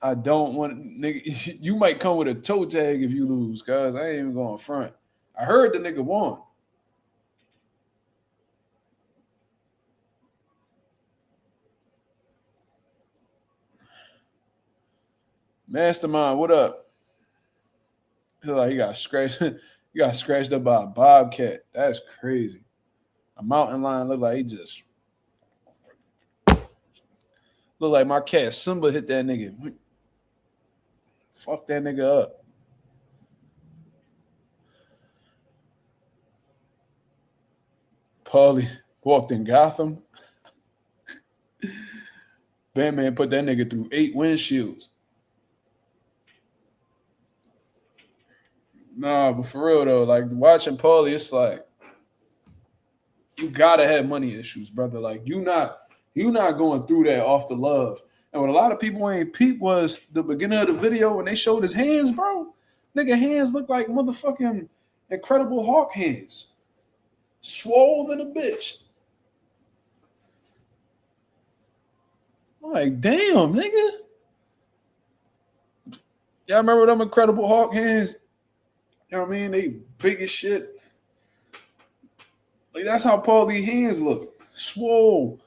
I don't want nigga. You might come with a toe tag if you lose, cuz I ain't even going front. I heard the nigga won. Mastermind, what up? He got scratched. He got scratched up by a bobcat. That's crazy. A mountain lion look like he just look like my cat Simba hit that nigga. Fuck that nigga up. Paulie walked in Gotham. Batman put that nigga through 8 windshields. Nah, but for real though, like watching Paulie, it's like you gotta have money issues, brother. Like you not going through that off the love. And what a lot of people ain't peep was the beginning of the video when they showed his hands, bro. Nigga hands look like motherfucking Incredible Hulk hands. Swole than a bitch. I'm like, damn, nigga. Y'all remember them Incredible Hulk hands? You know what I mean? They big as shit. Like that's how Paulie hands look. Swole.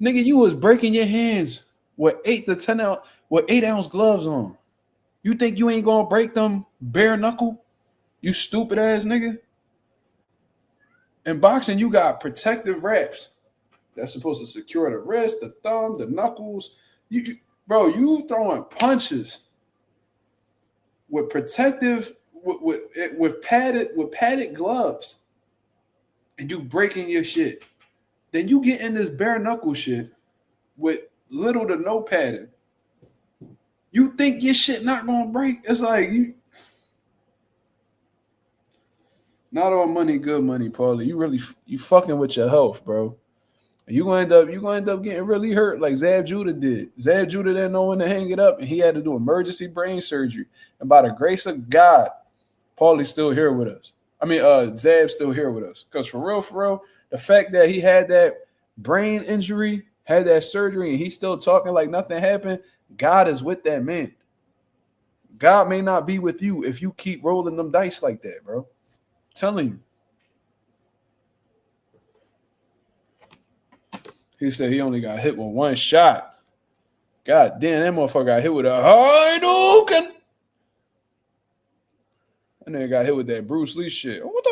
Nigga, you was breaking your hands with 8 ounce gloves on. You think you ain't gonna break them bare knuckle? You stupid ass nigga. In boxing, you got protective wraps that's supposed to secure the wrist, the thumb, the knuckles. You throwing punches with protective with padded gloves, and you breaking your shit. Then you get in this bare knuckle shit with little to no padding. You think your shit not gonna break? It's like you. Not all money, good money, Paulie. You fucking with your health, bro. And you gonna end up getting really hurt like Zab Judah did. Zab Judah didn't know when to hang it up, and he had to do emergency brain surgery. And by the grace of God, Paulie's still here with us. I mean, Zab's still here with us. Because for real, the fact that he had that brain injury, had that surgery, and he's still talking like nothing happened, God is with that man. God may not be with you if you keep rolling them dice like that, bro. I'm telling you. He said he only got hit with one shot. God damn, that motherfucker got hit with a Hadouken. And then got hit with that Bruce Lee shit. What the?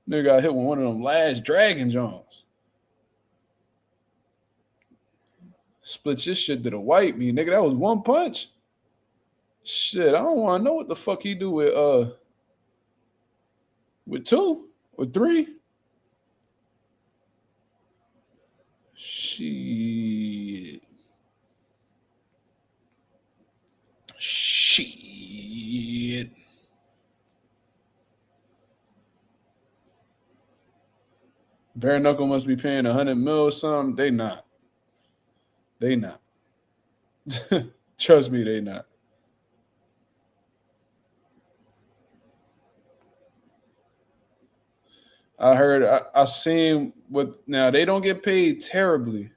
Nigga got hit with one of them last Dragon Jones. Split your shit to the white meat, nigga. That was one punch. Shit, I don't want to know what the fuck he do with 2 or 3. Shit. Bare Knuckle must be paying 100 mil or something. They not. They not. Trust me, they not. I heard, I seen what, now they don't get paid terribly.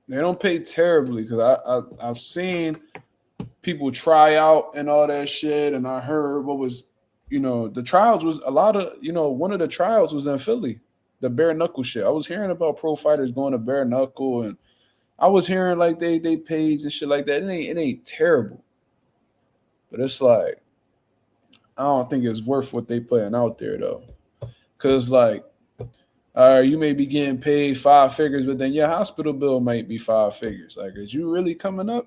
They don't pay terribly because I've seen people try out and all that shit, and I heard what was, the trials was a lot of, one of the trials was in Philly, the bare knuckle shit. I was hearing about pro fighters going to bare knuckle, and I was hearing like they pays and shit like that. It ain't terrible, but it's like I don't think it's worth what they putting out there though, because like. You may be getting paid 5 figures, but then your hospital bill might be 5 figures. Like, is you really coming up?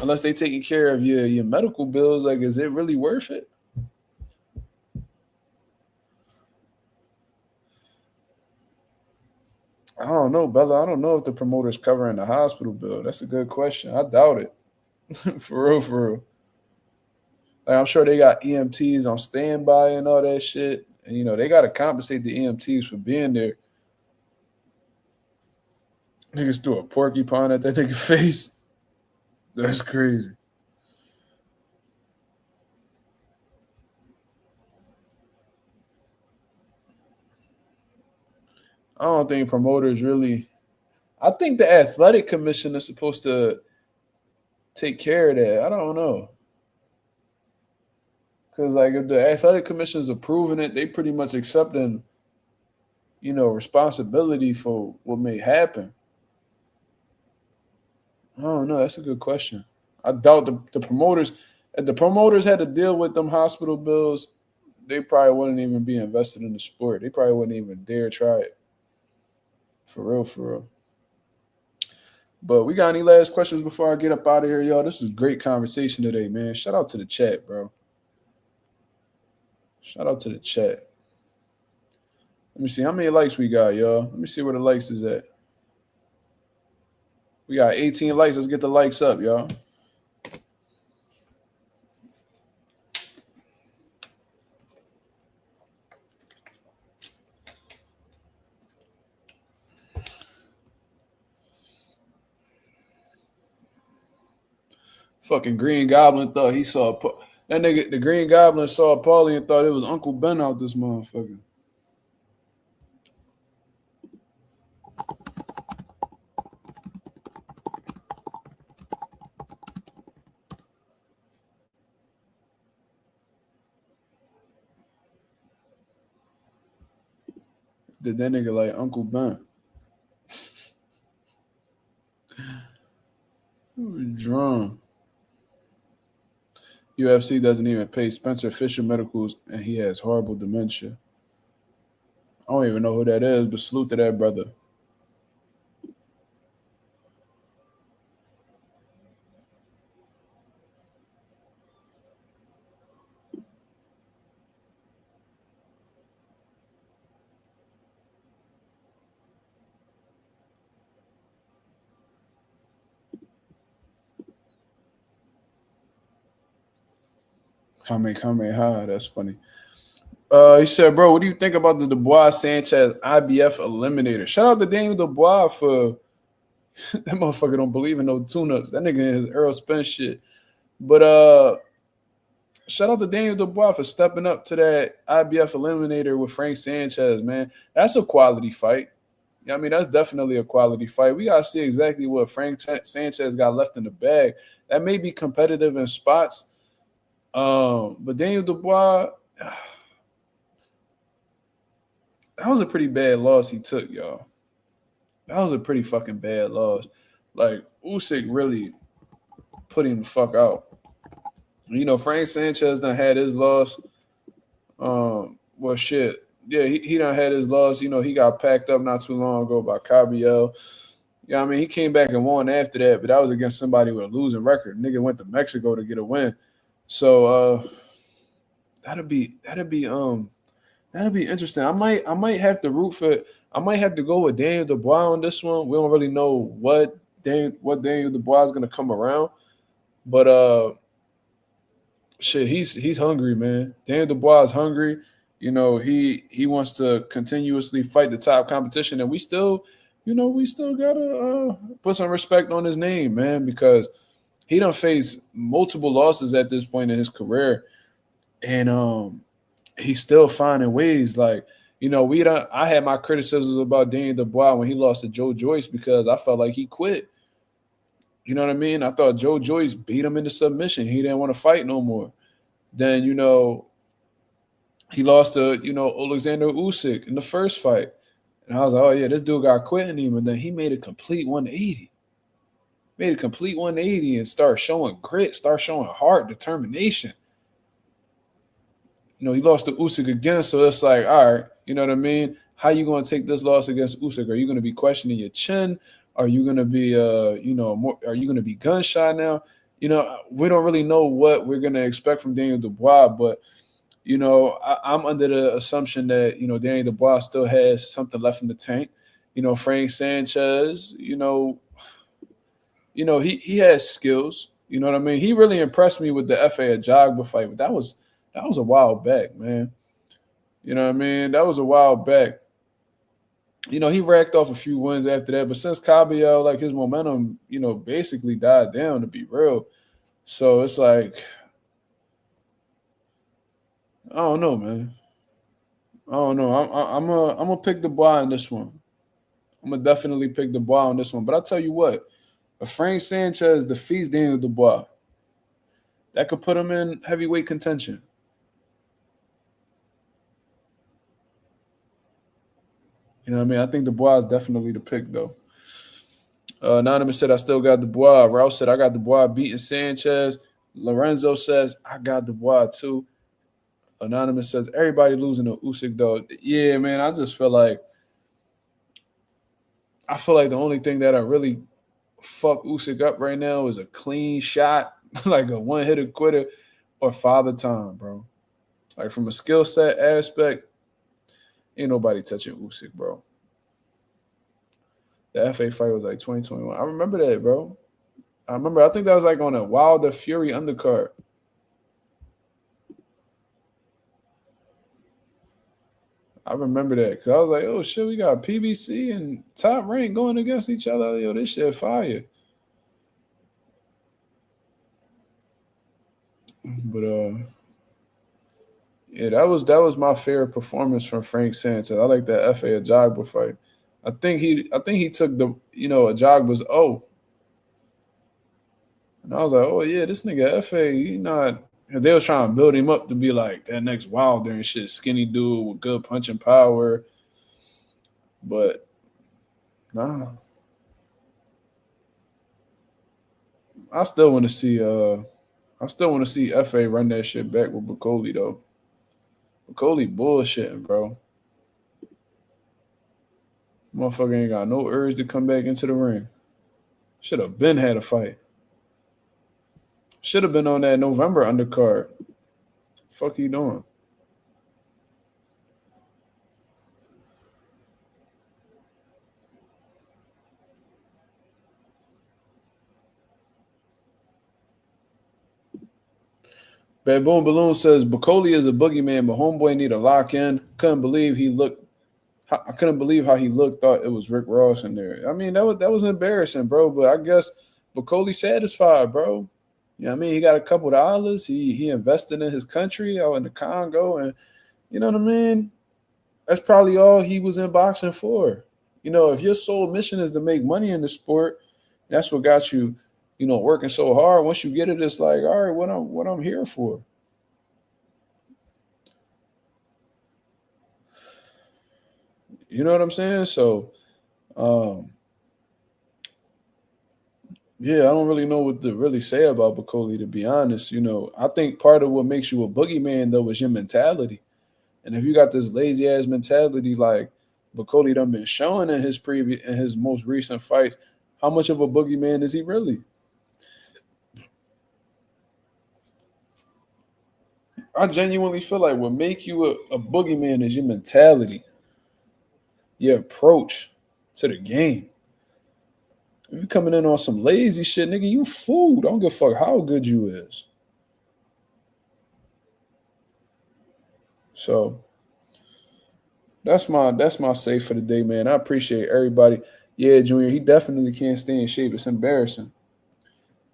Unless they taking care of your medical bills, like, is it really worth it? I don't know, Bella. I don't know if the promoter's covering the hospital bill. That's a good question. I doubt it. For real, for real. Like, I'm sure they got EMTs on standby and all that shit. And, they got to compensate the EMTs for being there. Niggas threw a porcupine at that nigga face. That's crazy. I don't think promoters really. I think the athletic commission is supposed to take care of that. I don't know. Because, like, if the athletic commission is approving it, they pretty much accepting, responsibility for what may happen. I don't know. That's a good question. I doubt the promoters, if the promoters had to deal with them hospital bills, they probably wouldn't even be invested in the sport. They probably wouldn't even dare try it. For real, for real. But we got any last questions before I get up out of here, y'all? This was a great conversation today, man. Shout out to the chat, bro. Shout out to the chat. Let me see how many likes we got, y'all. Let me see where the likes is at. We got 18 likes. Let's get the likes up, y'all. Fucking Green Goblin thought he saw that nigga. The Green Goblin saw Paulie and thought it was Uncle Ben out this motherfucker. Did that nigga like Uncle Ben? Drum. UFC doesn't even pay Spencer Fisher medicals, and he has horrible dementia. I don't even know who that is, but salute to that brother. Kamehameha. That's funny. He said, bro, what do you think about the Dubois Sanchez IBF eliminator? Shout out to Daniel Dubois for that motherfucker don't believe in no tune-ups. That nigga in his Earl Spence shit. But shout out to Daniel Dubois for stepping up to that IBF eliminator with Frank Sanchez, man. That's a quality fight. Yeah, I mean, that's definitely a quality fight. We got to see exactly what Frank Sanchez got left in the bag. That may be competitive in spots. But Daniel Dubois, that was a pretty bad loss he took, y'all. That was a pretty fucking bad loss. Like, Usyk really put him the fuck out. Frank Sanchez done had his loss. Well, shit. Yeah, he done had his loss. You know, he got packed up not too long ago by Cabriel. Yeah, I mean, he came back and won after that, but that was against somebody with a losing record. Nigga went to Mexico to get a win. So that'd be interesting. I might have to root for. I might have to go with Daniel Dubois on this one. We don't really know what Daniel Dubois is gonna come around, but shit, he's hungry, man. Daniel Dubois is hungry. You know, he wants to continuously fight the top competition, and we still gotta put some respect on his name, man, because he done faced multiple losses at this point in his career, and he's still finding ways. Like, you know, I had my criticisms about Daniel Dubois when he lost to Joe Joyce because I felt like he quit. You know what I mean? I thought Joe Joyce beat him into submission. He didn't want to fight no more. Then, you know, he lost to, you know, Oleksandr Usyk in the first fight. And I was like, oh, yeah, this dude got quit in him. And then he made a complete 180. Made a complete 180 and start showing grit, start showing heart, determination. You know, he lost to Usyk again. So it's like, all right, you know what I mean? How you going to take this loss against Usyk? Are you going to be questioning your chin? Are you going to be, are you going to be gun shy now? You know, we don't really know what we're going to expect from Daniel Dubois, but, you know, I'm under the assumption that, you know, Daniel Dubois still has something left in the tank. You know, Frank Sanchez, you know, he has skills. You know what I mean? He really impressed me with the F.A. Ajagba fight, but that was a while back, man. You know what I mean? That was a while back. You know, he racked off a few wins after that, but since Cabriel, like, his momentum, you know, basically died down, to be real. So it's like, I don't know, man. I don't know. I'm gonna pick Dubois in this one. I'm gonna definitely pick Dubois on this one. But I'll tell you what, if Frank Sanchez defeats Daniel Dubois, that could put him in heavyweight contention. You know what I mean? I think Dubois is definitely the pick, though. Anonymous said, I still got Dubois. Rouse said, I got Dubois beating Sanchez. Lorenzo says, I got Dubois, too. Anonymous says, everybody losing to Usyk, though. Yeah, man, I feel like the only thing that I really fuck Usyk up right now is a clean shot, like a one-hitter quitter, or Father Time, bro. Like, from a skill set aspect, ain't nobody touching Usyk, bro. The FA fight was like 2021. I remember that, bro. I think that was like on a Wilder Fury undercard. I remember that because I was like, oh, shit, we got PBC and Top Rank going against each other. Yo, this shit fire. But, yeah, that was my favorite performance from Frank Sanchez. I like that F.A. Ajagba fight. I think he took the, you know, Ajagba's O. And I was like, oh, yeah, this nigga F.A., he not – they was trying to build him up to be like that next Wilder and shit, skinny dude with good punching power. But, nah. I still want to see F.A. run that shit back with Bacoli, though. Bacoli bullshitting, bro. Motherfucker ain't got no urge to come back into the ring. Should have been had a fight. Should have been on that November undercard. Fuck you doing? Bad Boom Balloon says Bacoli is a boogeyman, but homeboy need a lock in. I couldn't believe how he looked. Thought it was Rick Ross in there. I mean, that was embarrassing, bro. But I guess Bacoli satisfied, bro. You know what I mean? He got a couple of dollars. He invested in his country out in the Congo, and you know what I mean? That's probably all he was in boxing for. You know, if your sole mission is to make money in the sport, that's what got you, you know, working so hard. Once you get it, it's like, all right, what I'm here for. You know what I'm saying? So, yeah, I don't really know what to really say about Bacoli, to be honest. You know, I think part of what makes you a boogeyman, though, is your mentality. And if you got this lazy ass mentality, like Bacoli done been showing in his most recent fights, how much of a boogeyman is he really? I genuinely feel like what make you a boogeyman is your mentality, your approach to the game. If you coming in on some lazy shit, nigga, you fool. Don't give a fuck how good you is. So that's my say for the day, man. I appreciate everybody. Yeah, Junior, he definitely can't stay in shape. It's embarrassing.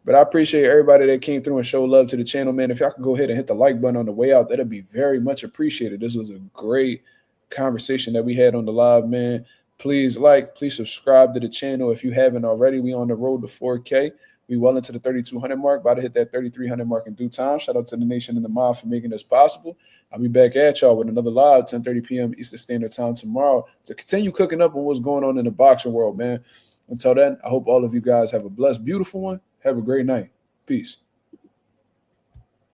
But I appreciate everybody that came through and showed love to the channel, man. If y'all could go ahead and hit the like button on the way out, that'd be very much appreciated. This was a great conversation that we had on the live, man. Please please subscribe to the channel if you haven't already. We on the road to 4K. We well into the 3,200 mark, about to hit that 3,300 mark in due time. Shout out to the nation and the mob for making this possible. I'll be back at y'all with another live, 10:30 p.m. Eastern Standard Time tomorrow to continue cooking up on what's going on in the boxing world, man. Until then, I hope all of you guys have a blessed, beautiful one. Have a great night. Peace.